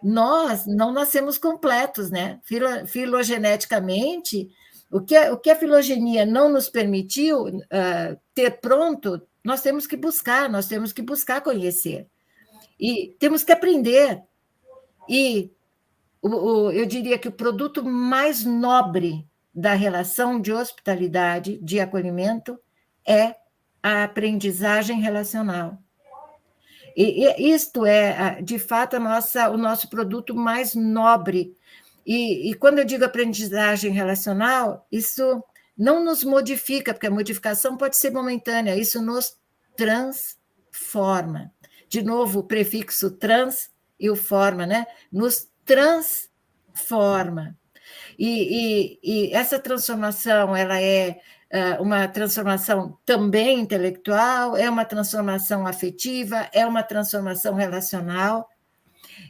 nós não nascemos completos, né? Filogeneticamente, o que a filogenia não nos permitiu ter pronto, nós temos que buscar conhecer. E temos que aprender. E eu diria que o produto mais nobre da relação de hospitalidade, de acolhimento, é a aprendizagem relacional. E isto é, de fato, o nosso produto mais nobre. E quando eu digo aprendizagem relacional, isso não nos modifica, porque a modificação pode ser momentânea, isso nos transforma. De novo, o prefixo trans e o forma, né? Nos transforma. E essa transformação, ela é uma transformação também intelectual, é uma transformação afetiva, é uma transformação relacional,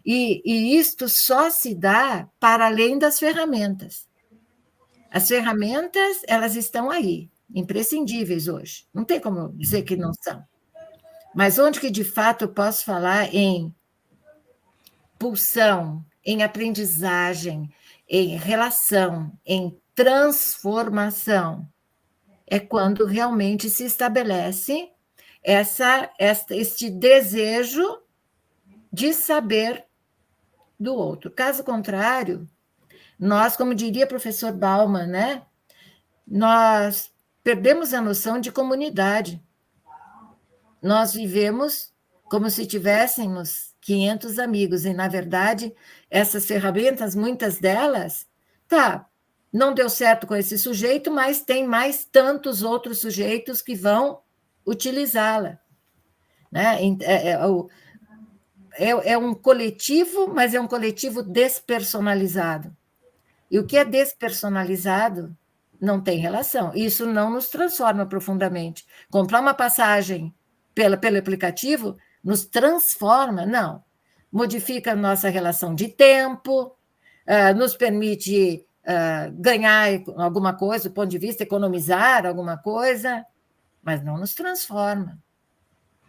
e isto só se dá para além das ferramentas. As ferramentas, elas estão aí, imprescindíveis hoje, não tem como dizer que não são. Mas onde que, de fato, eu posso falar em pulsão, em aprendizagem, em relação, em transformação, é quando realmente se estabelece este desejo de saber do outro. Caso contrário, nós, como diria o professor Bauman, né, nós perdemos a noção de comunidade. Nós vivemos como se tivéssemos 500 amigos, e, na verdade, essas ferramentas, muitas delas, não deu certo com esse sujeito, mas tem mais tantos outros sujeitos que vão utilizá-la. Né? É um coletivo, mas é um coletivo despersonalizado. E o que é despersonalizado não tem relação. Isso não nos transforma profundamente. Comprar uma passagem pelo aplicativo nos transforma? Não. Modifica a nossa relação de tempo, nos permite ganhar alguma coisa, do ponto de vista, economizar alguma coisa, mas não nos transforma.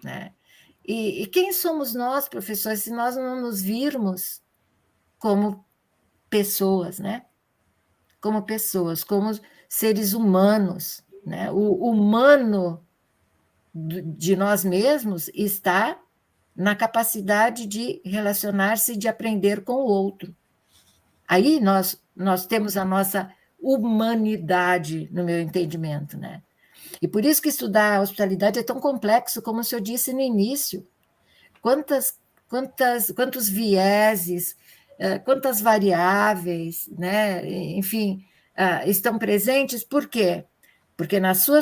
Né? E quem somos nós, professores, se nós não nos virmos como pessoas, né? Como pessoas, como seres humanos. Né? O humano de nós mesmos está na capacidade de relacionar-se, de aprender com o outro. Aí nós temos a nossa humanidade, no meu entendimento. Né? E por isso que estudar a hospitalidade é tão complexo, como o senhor disse no início. Quantos vieses, quantas variáveis, né? Enfim, estão presentes. Por quê? Porque na sua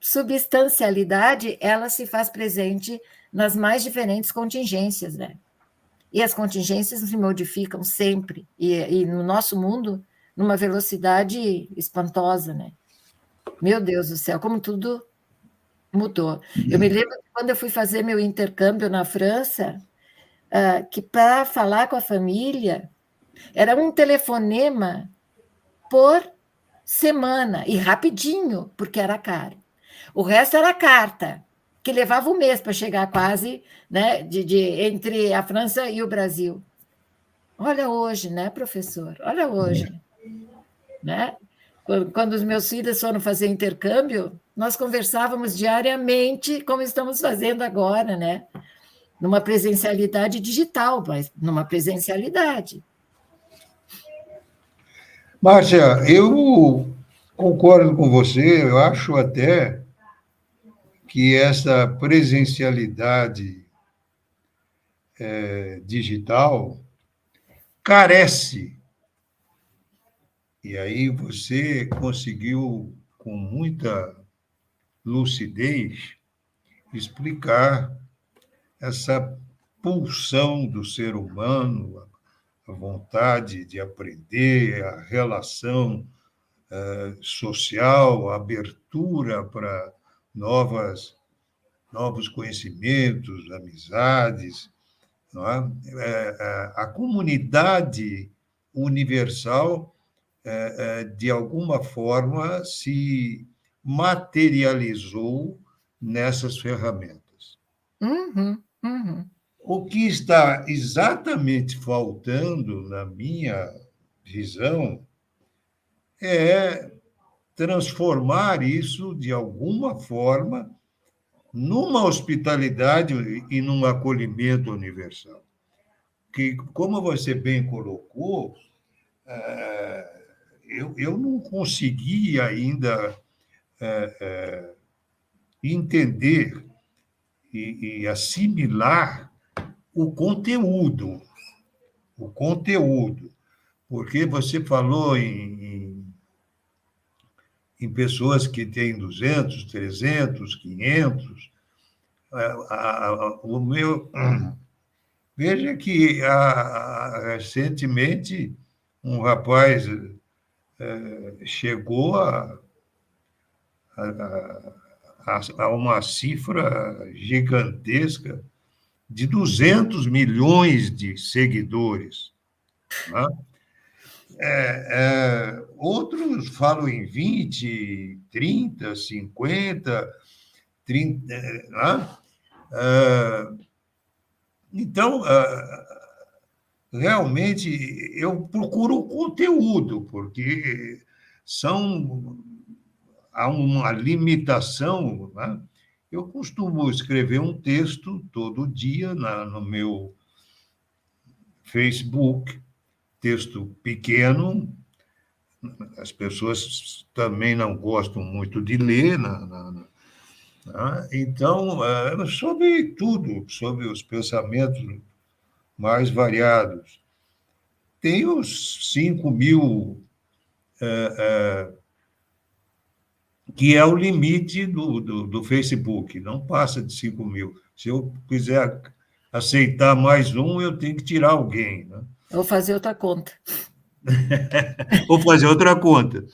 substancialidade, ela se faz presente nas mais diferentes contingências, né? E as contingências se modificam sempre, e no nosso mundo, numa velocidade espantosa, né? Meu Deus do céu, como tudo mudou. Eu me lembro que quando eu fui fazer meu intercâmbio na França, que para falar com a família, era um telefonema por semana, e rapidinho, porque era caro. O resto era carta, que levava um mês para chegar quase, né, entre a França e o Brasil. Olha hoje, né, professor? Olha hoje. Né? Quando os meus filhos foram fazer intercâmbio, nós conversávamos diariamente, como estamos fazendo agora, né? Numa presencialidade digital, mas numa presencialidade. Márcia, eu concordo com você, eu acho até que essa presencialidade digital carece, e aí você conseguiu, com muita lucidez, explicar essa pulsão do ser humano, a vontade de aprender, a relação social, a abertura para novos conhecimentos, amizades, não é? A comunidade universal, de alguma forma, se materializou nessas ferramentas. Uhum, uhum. O que está exatamente faltando, na minha visão, é transformar isso, de alguma forma, numa hospitalidade e num acolhimento universal. Que, como você bem colocou, eu não consegui ainda entender e assimilar o conteúdo, porque você falou em pessoas que têm 200, 300, 500, o meu... Veja que recentemente um rapaz chegou a uma cifra gigantesca de 200 milhões de seguidores. Né? Outros falam em 20, 30, 50, 30. Né? Então, realmente, eu procuro o conteúdo, porque há uma limitação. Né? Eu costumo escrever um texto todo dia no meu Facebook, texto pequeno. As pessoas também não gostam muito de ler, então, sobre tudo, sobre os pensamentos mais variados. Tem os 5.000, que é o limite do Facebook, não passa de 5.000. Se eu quiser aceitar mais um, eu tenho que tirar alguém. Né? Ou fazer outra conta. Ou fazer outra conta.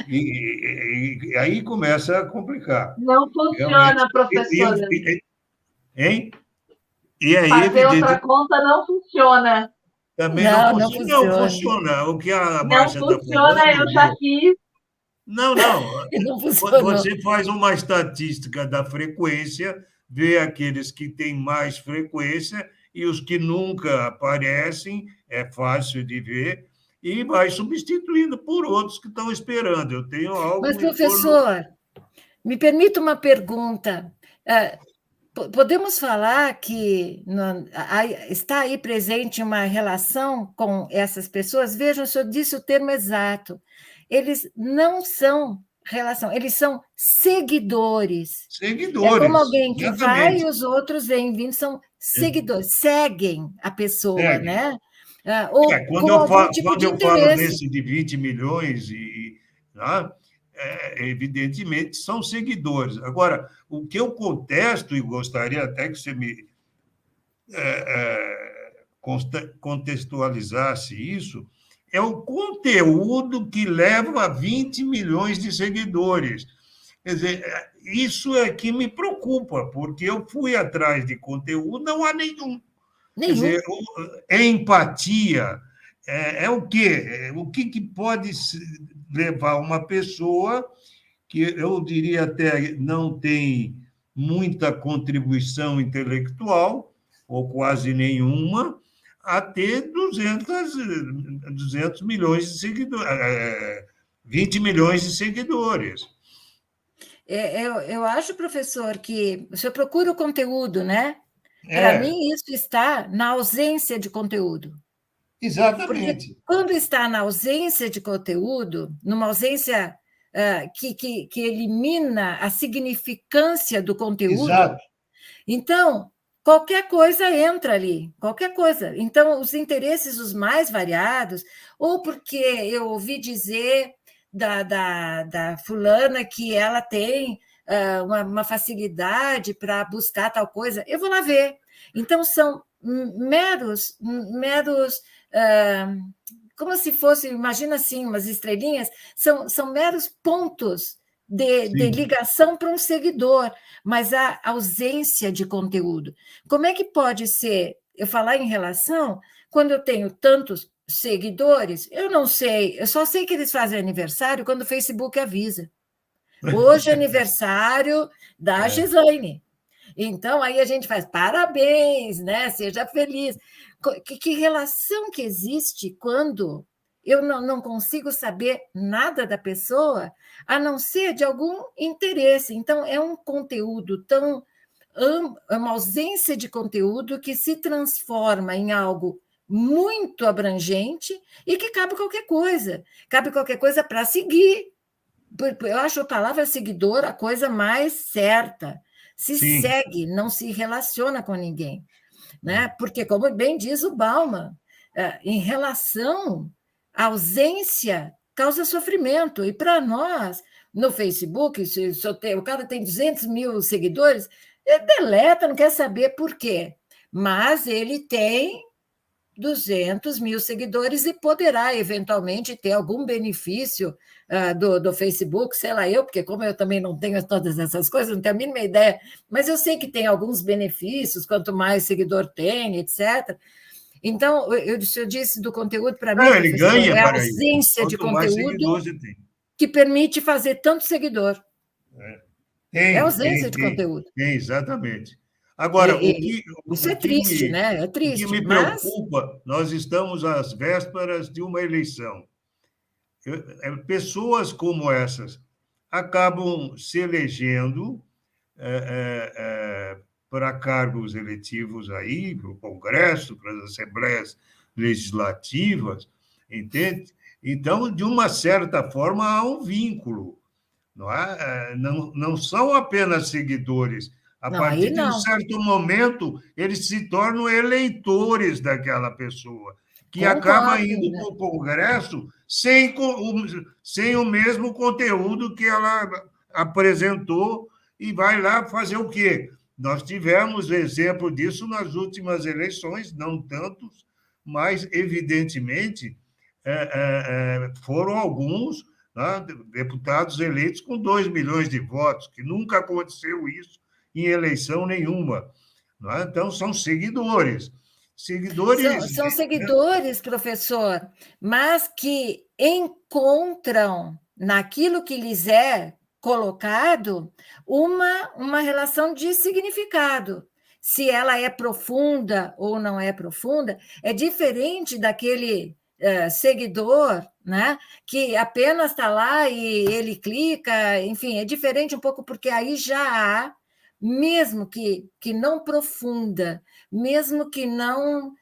E aí começa a complicar. Não funciona, professora. Hein? E aí, fazer outra conta não funciona. Também não funciona. Não funciona. O que a Márcia está falando... Não funciona, eu já fiz. Não. Não funcionou. Você faz uma estatística da frequência, vê aqueles que têm mais frequência e os que nunca aparecem, é fácil de ver, e vai substituindo por outros que estão esperando. Eu tenho algo... Mas, professor, me permita uma pergunta. Podemos falar que está aí presente uma relação com essas pessoas? Vejam, o senhor disse o termo exato. Eles não são relação, eles são seguidores. Seguidores. É como alguém que exatamente. vai e os outros vêm vindo, são seguidores, seguem a pessoa, né? Ou quando eu falo desse de 20 milhões, evidentemente são seguidores. Agora, o que eu contesto, e gostaria até que você me contextualizasse isso, é o conteúdo que leva a 20 milhões de seguidores. Quer dizer, isso é que me preocupa, porque eu fui atrás de conteúdo, não há nenhum. Quer dizer, empatia é o quê? O que pode levar uma pessoa que eu diria até não tem muita contribuição intelectual, ou quase nenhuma, a ter 200 milhões de seguidores, 20 milhões de seguidores. Eu acho, professor, que o senhor procura o conteúdo, né? Para mim, isso está na ausência de conteúdo. Exatamente. Porque quando está na ausência de conteúdo, numa ausência que elimina a significância do conteúdo, exato. Então, qualquer coisa entra ali, qualquer coisa. Então, os interesses os mais variados, ou porque eu ouvi dizer da fulana que ela tem uma facilidade para buscar tal coisa, eu vou lá ver. Então, são meros como se fosse, imagina assim, umas estrelinhas, são meros pontos de ligação para um seguidor, mas há ausência de conteúdo. Como é que pode ser, eu falar em relação, quando eu tenho tantos seguidores, eu não sei, eu só sei que eles fazem aniversário quando o Facebook avisa. Hoje é aniversário da Gislaine. Então, aí a gente faz parabéns, né? Seja feliz. Que relação que existe quando eu não consigo saber nada da pessoa, a não ser de algum interesse. Então, é um conteúdo é uma ausência de conteúdo que se transforma em algo muito abrangente e que cabe qualquer coisa. Cabe qualquer coisa para seguir. Eu acho a palavra seguidor a coisa mais certa. se Sim. segue, não se relaciona com ninguém, né? Porque, como bem diz o Bauman, em relação à ausência causa sofrimento. E para nós, no Facebook, se o cara tem 200 mil seguidores, ele deleta, não quer saber por quê. Mas ele tem 200 mil seguidores e poderá, eventualmente, ter algum benefício do Facebook, sei lá eu, porque como eu também não tenho todas essas coisas, não tenho a mínima ideia, mas eu sei que tem alguns benefícios, quanto mais seguidor tem, etc. Então, eu disse do conteúdo, para mim, Ele professor, ganha é a para isso. ausência de Quanto mais conteúdo seguidores você tem. que permite fazer tanto seguidor. É ausência de Tem, conteúdo. exatamente. Agora, Isso é triste, né? É o que triste, me mas... preocupa, nós estamos às vésperas de uma eleição. Pessoas como essas acabam se elegendo para cargos eletivos aí, para o Congresso, para as assembleias legislativas, entende? Então, de uma certa forma, há um vínculo. Não, não são apenas seguidores. A Não, aí partir de um não. certo momento, eles se tornam eleitores daquela pessoa, que acaba Concordo, indo né? para o Congresso sem o mesmo conteúdo que ela apresentou e vai lá fazer o quê? Nós tivemos exemplo disso nas últimas eleições, não tantos, mas, evidentemente, foram alguns, né, deputados eleitos com 2 milhões de votos, que nunca aconteceu isso em eleição nenhuma. Né? Então, são seguidores. São seguidores, professor, mas que encontram naquilo que lhes é colocado uma relação de significado. Se ela é profunda ou não é profunda, é diferente daquele seguidor, né, que apenas está lá e ele clica, enfim, é diferente um pouco, porque aí já há, mesmo que não profunda, mesmo que não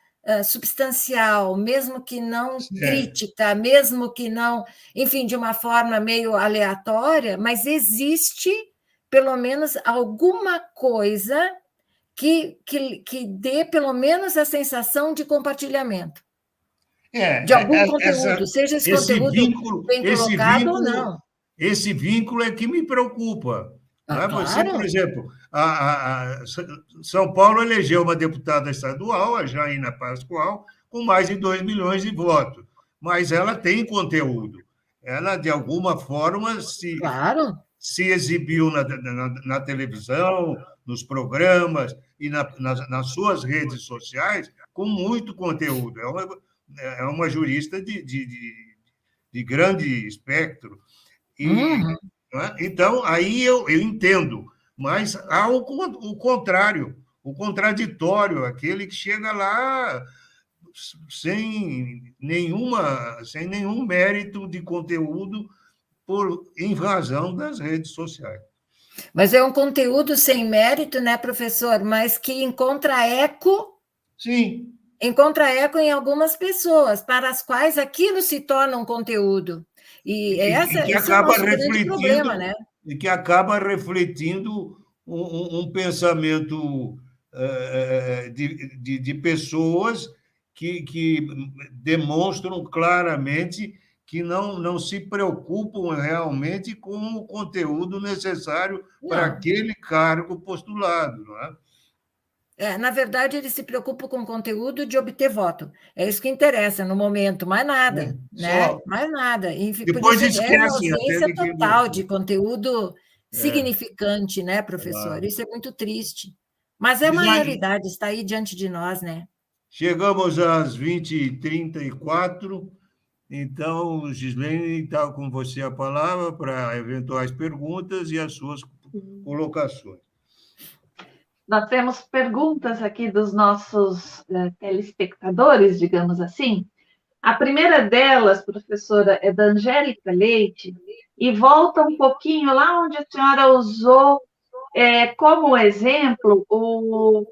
substancial, mesmo que não crítica, mesmo que não, enfim, de uma forma meio aleatória, mas existe pelo menos alguma coisa que dê pelo menos a sensação de compartilhamento. De algum conteúdo, seja esse conteúdo bem colocado ou não. Esse vínculo é que me preocupa. Né? Você, Claro. por exemplo, São Paulo elegeu uma deputada estadual, a Jaina Pascoal, com mais de 2 milhões de votos, mas ela tem conteúdo. Ela, de alguma forma, se exibiu na televisão, nos programas e nas suas redes sociais com muito conteúdo. É uma jurista de grande espectro. Então, aí eu entendo, mas há o contrário, o contraditório, aquele que chega lá sem nenhum mérito de conteúdo em razão das redes sociais. Mas é um conteúdo sem mérito, né, professor? Mas que encontra eco. Sim. Encontra eco em algumas pessoas, para as quais aquilo se torna um conteúdo. E esse é o nosso grande problema, né? E que acaba refletindo um pensamento de pessoas que demonstram claramente que não se preocupam realmente com o conteúdo necessário para aquele cargo postulado, não é? Na verdade, eles se preocupam com o conteúdo de obter voto. É isso que interessa no momento, mais nada, né? Mais nada. E depois por isso esquecem uma ausência total de conteúdo É. significante, né, professor? Isso é muito triste. Mas é uma realidade, está aí diante de nós, né? Chegamos às 20h34, então, Gislene, está com você a palavra para eventuais perguntas e as suas colocações. Nós temos perguntas aqui dos nossos telespectadores, digamos assim. A primeira delas, professora, é da Angélica Leite, e volta um pouquinho lá onde a senhora usou como exemplo o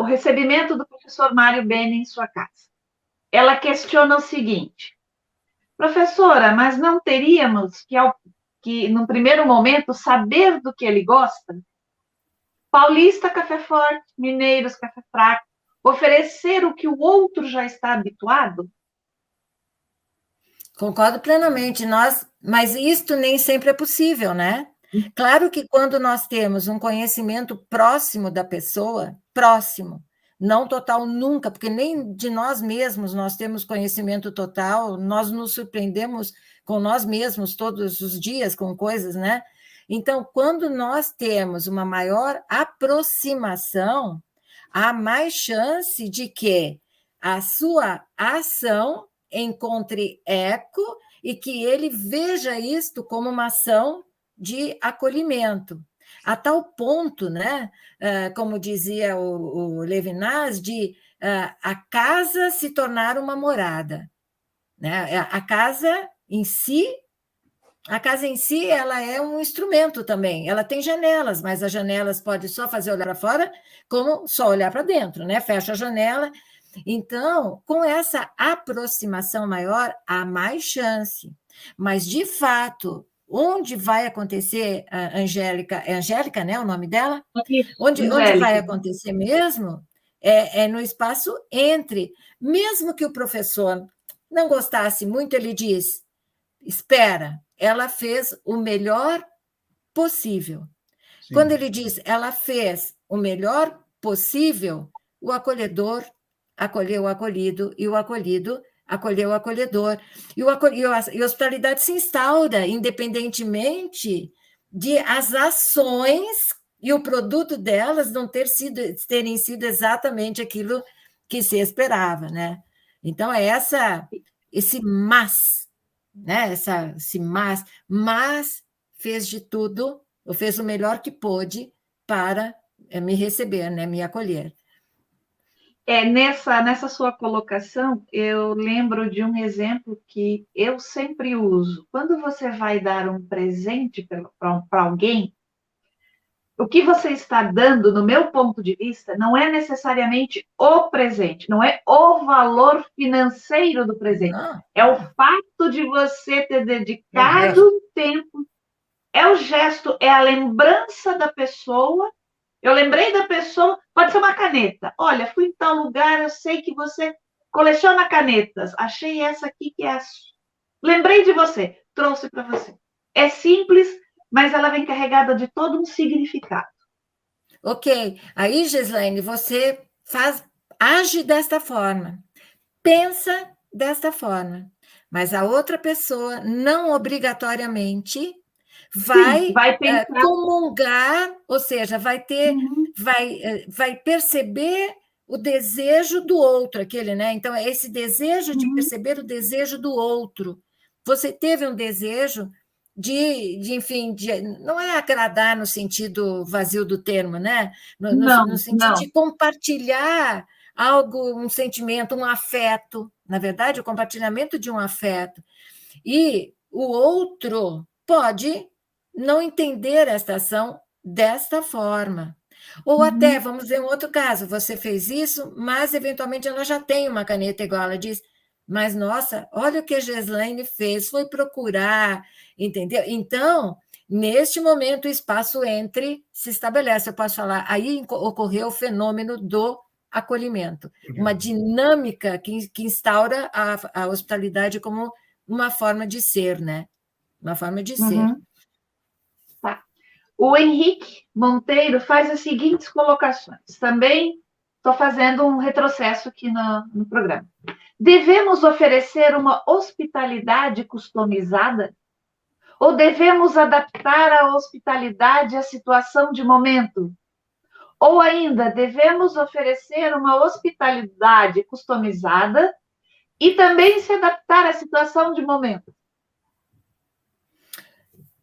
recebimento do professor Mário Beni em sua casa. Ela questiona o seguinte: professora, mas não teríamos que no primeiro momento, saber do que ele gosta? Paulista, café forte, mineiros, café fraco. Oferecer o que o outro já está habituado? Concordo plenamente, mas isto nem sempre é possível, né? Claro que quando nós temos um conhecimento próximo da pessoa, próximo, não total nunca, porque nem de nós mesmos nós temos conhecimento total, nós nos surpreendemos com nós mesmos todos os dias com coisas, né? Então, quando nós temos uma maior aproximação, há mais chance de que a sua ação encontre eco e que ele veja isto como uma ação de acolhimento. A tal ponto, né, como dizia o Levinas, de a casa se tornar uma morada. Né? A casa em si ela é um instrumento também. Ela tem janelas, mas as janelas pode só fazer olhar para fora, como só olhar para dentro, né? Fecha a janela. Então, com essa aproximação maior, há mais chance. Mas, de fato, onde vai acontecer, Angélica, é Angélica, né, o nome dela? Onde vai acontecer mesmo é no espaço entre. Mesmo que o professor não gostasse muito, ele diz, espera, ela fez o melhor possível. Sim. Quando ele diz ela fez o melhor possível, o acolhedor acolheu o acolhido e o acolhido acolheu o acolhedor. E a hospitalidade se instaura independentemente de as ações e o produto delas não terem sido exatamente aquilo que se esperava, né? Então, é esse mas, né? Esse mas fez de tudo, ou fez o melhor que pôde para me receber, né? Me acolher. Nessa sua colocação, eu lembro de um exemplo que eu sempre uso. Quando você vai dar um presente para alguém, o que você está dando, no meu ponto de vista, não é necessariamente o presente, não é o valor financeiro do presente. Não. É o fato de você ter dedicado tempo, é o gesto, é a lembrança da pessoa. Eu lembrei da pessoa, pode ser uma caneta. Olha, fui em tal lugar, eu sei que você coleciona canetas. Achei essa aqui que é a sua. Lembrei de você, trouxe para você. É simples, mas ela vem carregada de todo um significado. Ok. Aí, Gislaine, você age desta forma, pensa desta forma, mas a outra pessoa não obrigatoriamente vai comungar, ou seja, vai perceber o desejo do outro, aquele, né? Então, é esse desejo de perceber o desejo do outro. Você teve um desejo enfim, não é agradar no sentido vazio do termo, né? No sentido de compartilhar algo, um sentimento, um afeto, na verdade, o compartilhamento de um afeto. E o outro pode não entender esta ação desta forma. Ou até, vamos ver um outro caso, você fez isso, mas eventualmente ela já tem uma caneta igual, ela diz, mas nossa, olha o que a Gislaine fez, foi procurar, entendeu? Então, neste momento, o espaço entre se estabelece, eu posso falar, aí ocorreu o fenômeno do acolhimento, uma dinâmica que instaura a hospitalidade como uma forma de ser, né? Uma forma de ser. Tá. O Henrique Monteiro faz as seguintes colocações. Também estou fazendo um retrocesso aqui no programa. Devemos oferecer uma hospitalidade customizada? Ou devemos adaptar a hospitalidade à situação de momento? Ou ainda, devemos oferecer uma hospitalidade customizada e também se adaptar à situação de momento?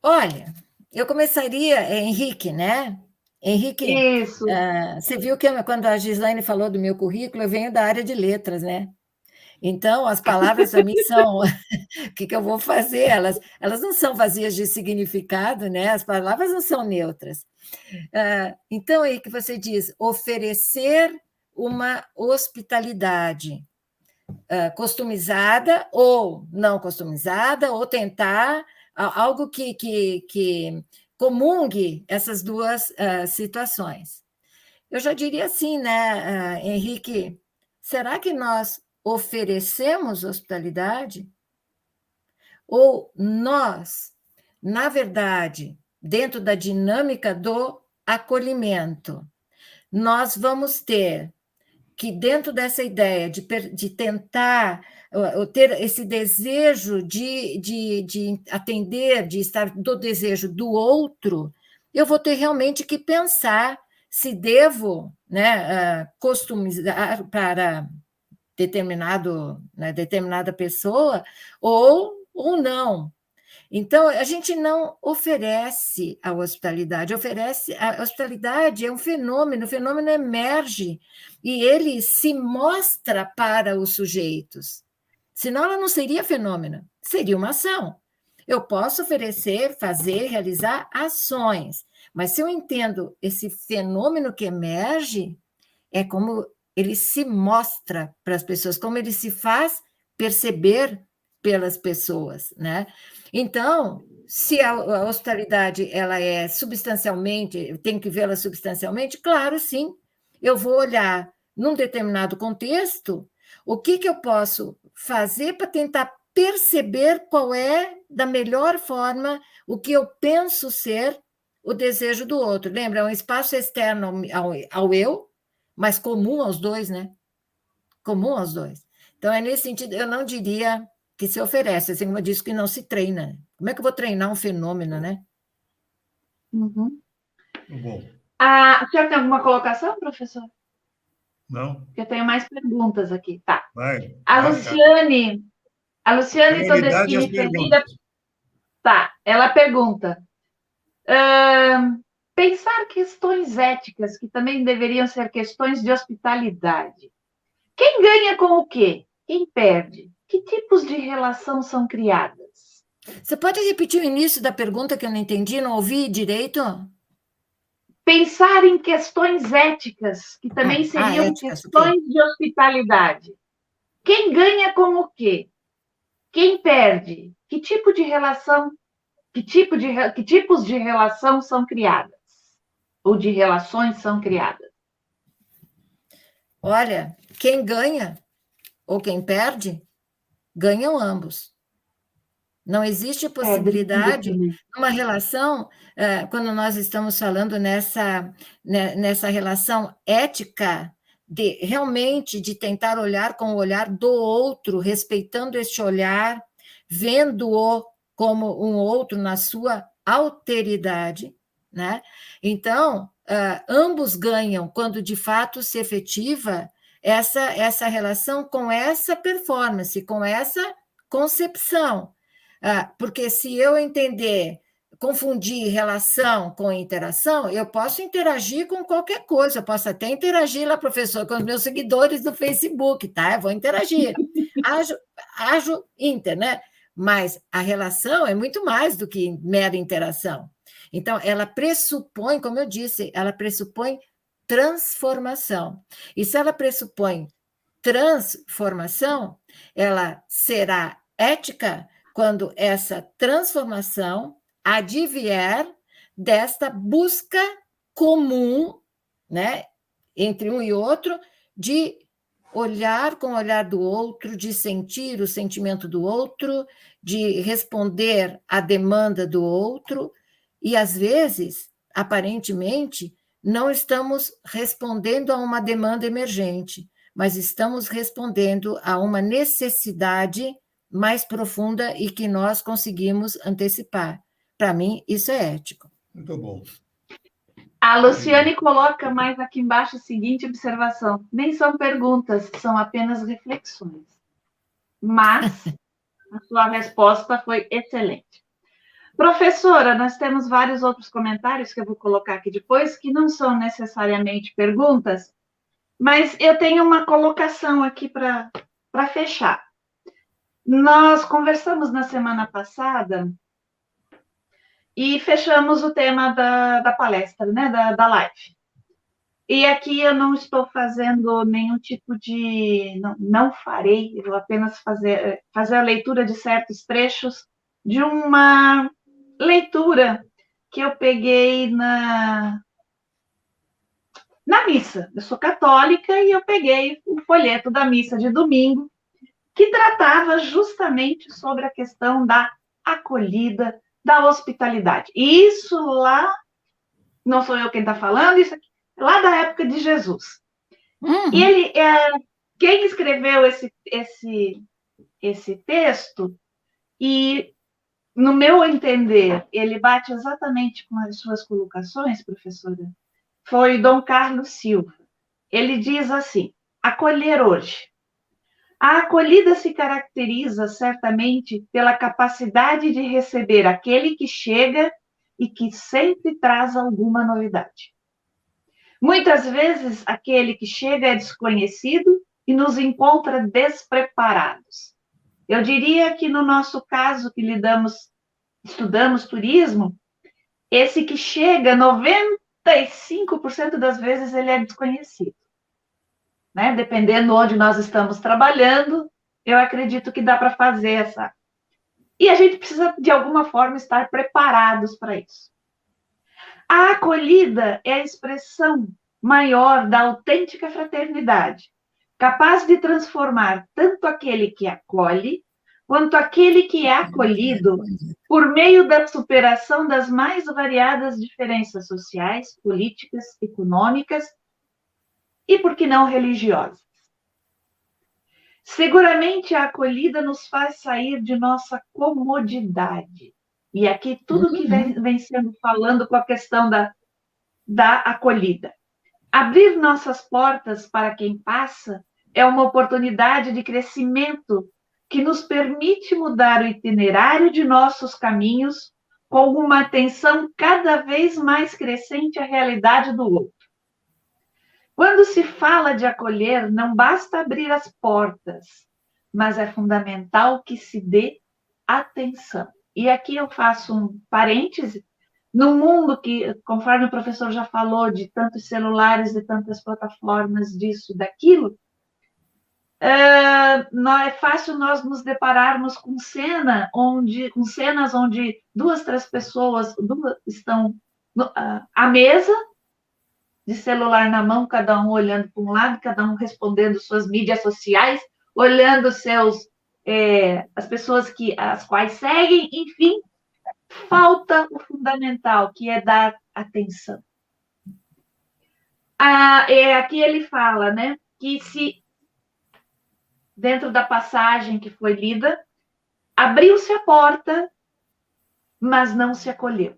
Olha, eu começaria, Henrique, né? Henrique, isso. Você viu que quando a Gislaine falou do meu currículo, eu venho da área de letras, né? Então, as palavras para mim são... o que eu vou fazer? Elas não são vazias de significado, né? As palavras não são neutras. Então, aí que você diz, oferecer uma hospitalidade customizada ou não customizada, ou tentar algo que comungue essas duas situações. Eu já diria assim, né, Henrique, será que nós oferecemos hospitalidade? Ou nós, na verdade, dentro da dinâmica do acolhimento, nós vamos ter que, dentro dessa ideia de tentar ter esse desejo de atender, de estar do desejo do outro, eu vou ter realmente que pensar se devo, né, customizar para determinada pessoa ou não. Então, a gente não oferece a hospitalidade, a hospitalidade é um fenômeno, o fenômeno emerge e ele se mostra para os sujeitos. Senão ela não seria fenômeno, seria uma ação. Eu posso oferecer, fazer, realizar ações, mas se eu entendo esse fenômeno que emerge, é como ele se mostra para as pessoas, como ele se faz perceber pelas pessoas, né? Então, se a hospitalidade ela é substancialmente, tem que vê-la substancialmente, claro, sim, eu vou olhar num determinado contexto o que eu posso fazer para tentar perceber qual é, da melhor forma, o que eu penso ser o desejo do outro. Lembra, é um espaço externo ao eu, mas comum aos dois, né? Comum aos dois. Então, é nesse sentido, eu não diria que se oferece, assim como eu disse, que não se treina. Como é que eu vou treinar um fenômeno, né? Uhum. Bom. O senhor tem alguma colocação, professor? Não? Eu tenho mais perguntas aqui. Tá. Vai. A Luciane Prioridade às Todeschini Ferreira, perguntas. tá, ela pergunta, pensar questões éticas, que também deveriam ser questões de hospitalidade. Quem ganha com o quê? Quem perde? Que tipos de relação são criadas? Você pode repetir o início da pergunta que eu não entendi, não ouvi direito? Pensar em questões éticas, que também seriam éticas, questões ok. de hospitalidade. Quem ganha com o quê? Quem perde? Que tipo de relação, que tipos de relação são criadas? Ou de relações são criadas? Olha, quem ganha ou quem perde, ganham ambos. Não existe possibilidade numa relação, quando nós estamos falando nessa relação ética, de realmente de tentar olhar com o olhar do outro, respeitando este olhar, vendo-o como um outro na sua alteridade, né? Então, ambos ganham quando de fato se efetiva essa relação com essa performance, com essa concepção. Porque se eu confundir relação com interação, eu posso interagir com qualquer coisa, eu posso até interagir lá, professor, com os meus seguidores do Facebook, tá? Eu vou interagir. Ajo inter, né? Mas a relação é muito mais do que mera interação. Então, ela pressupõe, como eu disse, ela pressupõe transformação. E se ela pressupõe transformação, ela será ética quando essa transformação advier desta busca comum, né, entre um e outro, de olhar com o olhar do outro, de sentir o sentimento do outro, de responder à demanda do outro, e às vezes, aparentemente, não estamos respondendo a uma demanda emergente, mas estamos respondendo a uma necessidade mais profunda e que nós conseguimos antecipar. Para mim, isso é ético. Muito bom. A Luciane coloca mais aqui embaixo a seguinte observação: nem são perguntas, são apenas reflexões. Mas a sua resposta foi excelente. Professora, nós temos vários outros comentários que eu vou colocar aqui depois, que não são necessariamente perguntas, mas eu tenho uma colocação aqui para fechar. Nós conversamos na semana passada e fechamos o tema da palestra, né, da live. E aqui eu não estou fazendo nenhum tipo de... Não farei, eu vou apenas fazer a leitura de certos trechos de uma leitura que eu peguei na missa. Eu sou católica e eu peguei o folheto da missa de domingo, que tratava justamente sobre a questão da acolhida, da hospitalidade. E isso lá, não sou eu quem está falando, isso aqui, lá da época de Jesus. E ele, quem escreveu esse texto, e no meu entender, ele bate exatamente com as suas colocações, professora, foi Dom Carlos Silva. Ele diz assim: acolher hoje. A acolhida se caracteriza certamente pela capacidade de receber aquele que chega e que sempre traz alguma novidade. Muitas vezes, aquele que chega é desconhecido e nos encontra despreparados. Eu diria que no nosso caso, que estudamos turismo, esse que chega, 95% das vezes, ele é desconhecido. Né? Dependendo onde nós estamos trabalhando, eu acredito que dá para fazer essa. E a gente precisa, de alguma forma, estar preparados para isso. A acolhida é a expressão maior da autêntica fraternidade, capaz de transformar tanto aquele que acolhe, quanto aquele que é acolhido, por meio da superação das mais variadas diferenças sociais, políticas, econômicas e, por que não, religiosas. Seguramente a acolhida nos faz sair de nossa comodidade. E aqui tudo que vem sendo falando com a questão da acolhida. Abrir nossas portas para quem passa é uma oportunidade de crescimento que nos permite mudar o itinerário de nossos caminhos com uma atenção cada vez mais crescente à realidade do outro. Quando se fala de acolher, não basta abrir as portas, mas é fundamental que se dê atenção. E aqui eu faço um parêntese. No mundo que, conforme o professor já falou, de tantos celulares, de tantas plataformas, disso e daquilo, é fácil nós nos depararmos com cenas onde 2, 3 pessoas estão à mesa, de celular na mão, cada um olhando para um lado, cada um respondendo suas mídias sociais, olhando as pessoas as quais seguem, enfim, falta o fundamental, que é dar atenção. Aqui ele fala, né, que se, dentro da passagem que foi lida, abriu-se a porta, mas não se acolheu.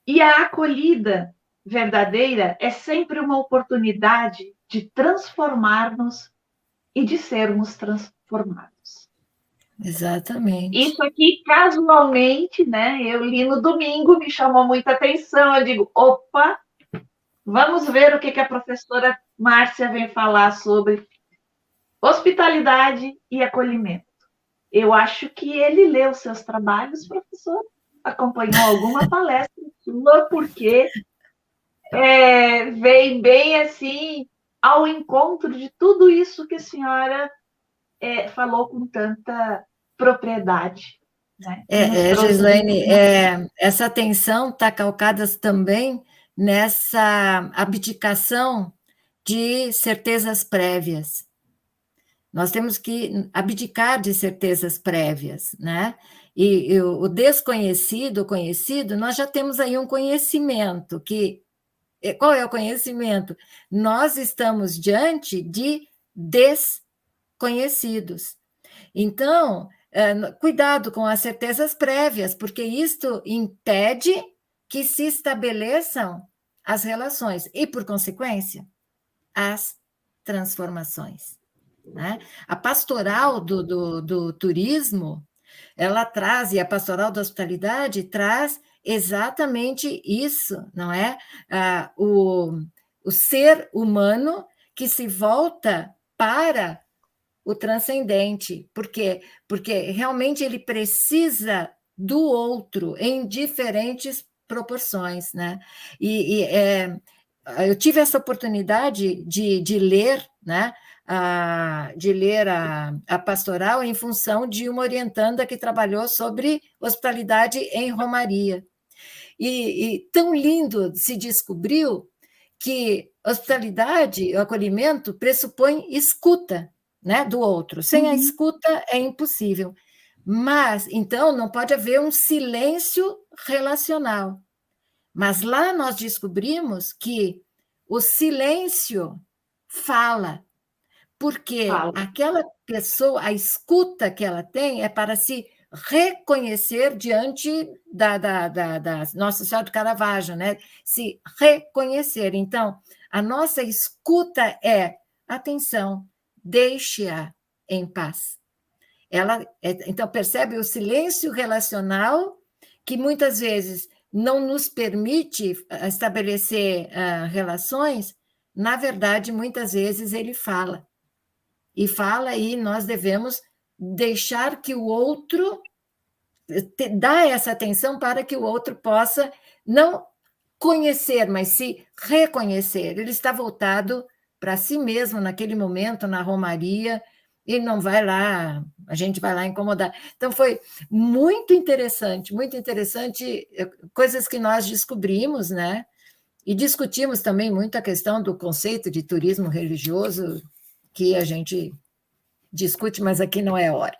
E a acolhida verdadeira é sempre uma oportunidade de transformar-nos e de sermos transformados. Exatamente. Isso aqui, casualmente, né? Eu li no domingo, me chamou muita atenção. Eu digo, opa, vamos ver o que a professora Márcia vem falar sobre hospitalidade e acolhimento. Eu acho que ele leu seus trabalhos, professor, acompanhou alguma palestra sua, porque vem bem assim ao encontro de tudo isso que a senhora falou com tanta propriedade. Né? Gislaine, essa atenção está calcada também nessa abdicação de certezas prévias. Nós temos que abdicar de certezas prévias, né? E o desconhecido, o conhecido, nós já temos aí um conhecimento que... Qual é o conhecimento? Nós estamos diante de desconhecidos. Então, cuidado com as certezas prévias, porque isto impede que se estabeleçam as relações e, por consequência, as transformações. Né? A pastoral do turismo, ela traz, e a pastoral da hospitalidade traz exatamente isso, não é? O ser humano que se volta para o transcendente. Por quê? Porque realmente ele precisa do outro em diferentes proporções, né? Eu tive essa oportunidade de ler, né, de ler a pastoral em função de uma orientanda que trabalhou sobre hospitalidade em Romaria. E tão lindo se descobriu que hospitalidade, o acolhimento, pressupõe escuta, né, do outro. Sem a escuta é impossível. Mas, então, não pode haver um silêncio relacional. Mas lá nós descobrimos que o silêncio fala, porque aquela pessoa, a escuta que ela tem é para se reconhecer diante da Nossa Senhora do Caravaggio, né? Se reconhecer. Então, a nossa escuta é, atenção, deixe-a em paz. Então, percebe o silêncio relacional que muitas vezes não nos permite estabelecer relações, na verdade, muitas vezes ele fala. E nós devemos deixar que o outro, dar essa atenção para que o outro possa não conhecer, mas se reconhecer. Ele está voltado para si mesmo naquele momento, na romaria, e não vai lá, a gente vai lá incomodar. Então, foi muito interessante, coisas que nós descobrimos, né? E discutimos também muito a questão do conceito de turismo religioso, que a gente discute, mas aqui não é hora.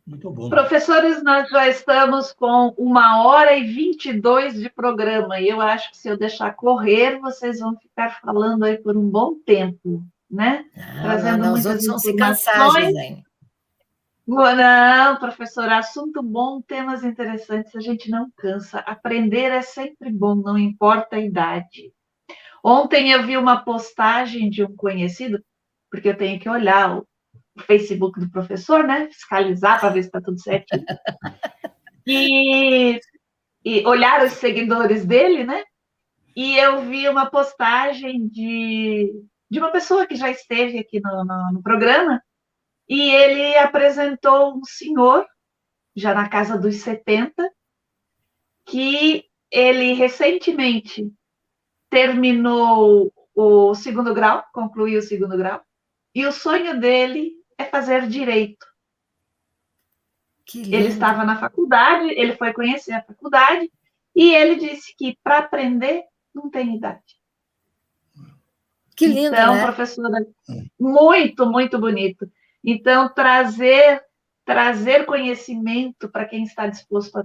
Muito bom. Professores, nós já estamos com 1h22 de programa, e eu acho que se eu deixar correr, vocês vão ficar falando aí por um bom tempo, né? Trazendo os muitas outros vão se informações. cansar, Gislaine. Não, professor, assunto bom, temas interessantes, a gente não cansa. Aprender é sempre bom, não importa a idade. Ontem eu vi uma postagem de um conhecido, porque eu tenho que olhar o Facebook do professor, né? Fiscalizar para ver se está tudo certinho. E olhar os seguidores dele, né? E eu vi uma postagem de uma pessoa que já esteve aqui no programa, e ele apresentou um senhor, já na casa dos 70, que ele recentemente terminou o segundo grau, concluiu o segundo grau, e o sonho dele é fazer direito. Ele estava na faculdade, ele foi conhecer a faculdade, e ele disse que para aprender não tem idade. Que lindo, então, né? Professora, muito, muito bonito. Então, trazer conhecimento para quem está disposto a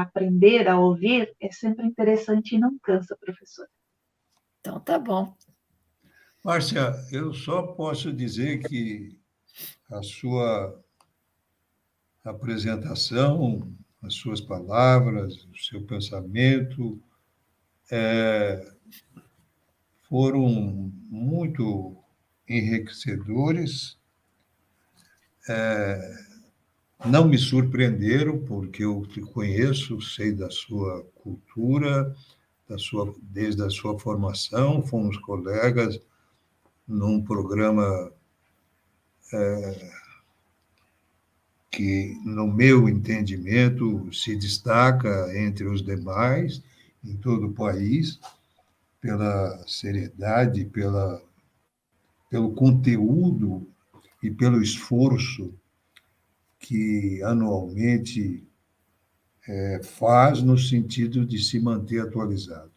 aprender, a ouvir, é sempre interessante e não cansa, professora. Então, tá bom. Márcia, eu só posso dizer que a sua apresentação, as suas palavras, o seu pensamento foram muito enriquecedores. Não me surpreenderam, porque eu te conheço, sei da sua cultura, desde a sua formação, fomos colegas num programa que, no meu entendimento, se destaca entre os demais em todo o país, pela seriedade, pelo conteúdo e pelo esforço que anualmente faz no sentido de se manter atualizado.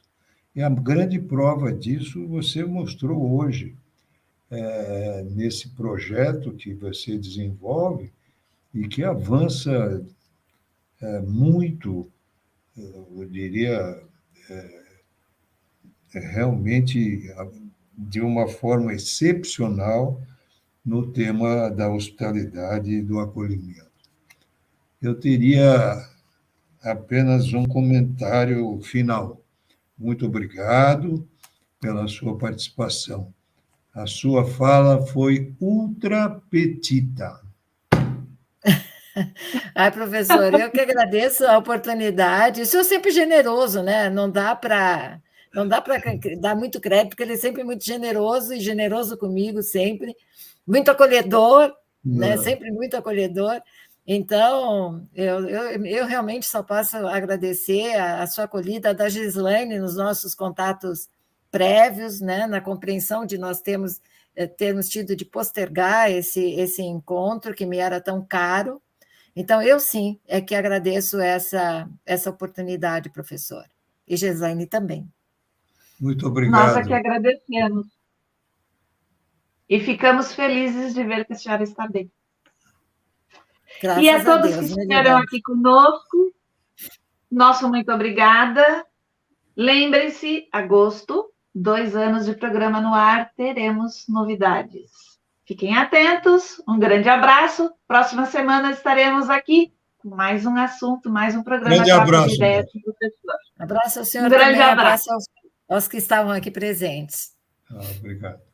E a grande prova disso você mostrou hoje, nesse projeto que você desenvolve e que avança muito, eu diria, realmente de uma forma excepcional no tema da hospitalidade e do acolhimento. Eu teria apenas um comentário final. Muito obrigado pela sua participação. A sua fala foi ultra petita. Ai, professor, eu que agradeço a oportunidade. O senhor é sempre generoso, né? Não dá para dar muito crédito, porque ele é sempre muito generoso e generoso comigo, sempre. Muito acolhedor, né? Sempre muito acolhedor. Então, eu realmente só posso agradecer a sua acolhida, a da Gislaine, nos nossos contatos prévios, né? Na compreensão de nós termos termos tido de postergar esse encontro que me era tão caro. Então, eu sim é que agradeço essa oportunidade, professor. E Geslaine também. Muito Nós é que obrigado. agradecemos. E ficamos felizes de ver que a senhora está bem. Graças E a todos Deus, que né, estiveram aqui conosco, nosso muito obrigada. Lembrem-se, agosto, 2 anos de programa no ar, teremos novidades. Fiquem atentos, um grande abraço. Próxima semana estaremos aqui com mais um assunto, mais um programa Grande Troca de abraço, Ideias Beth. com o professor. Abraço ao senhor Um grande também, abraço. abraço aos que estavam aqui presentes. Obrigado.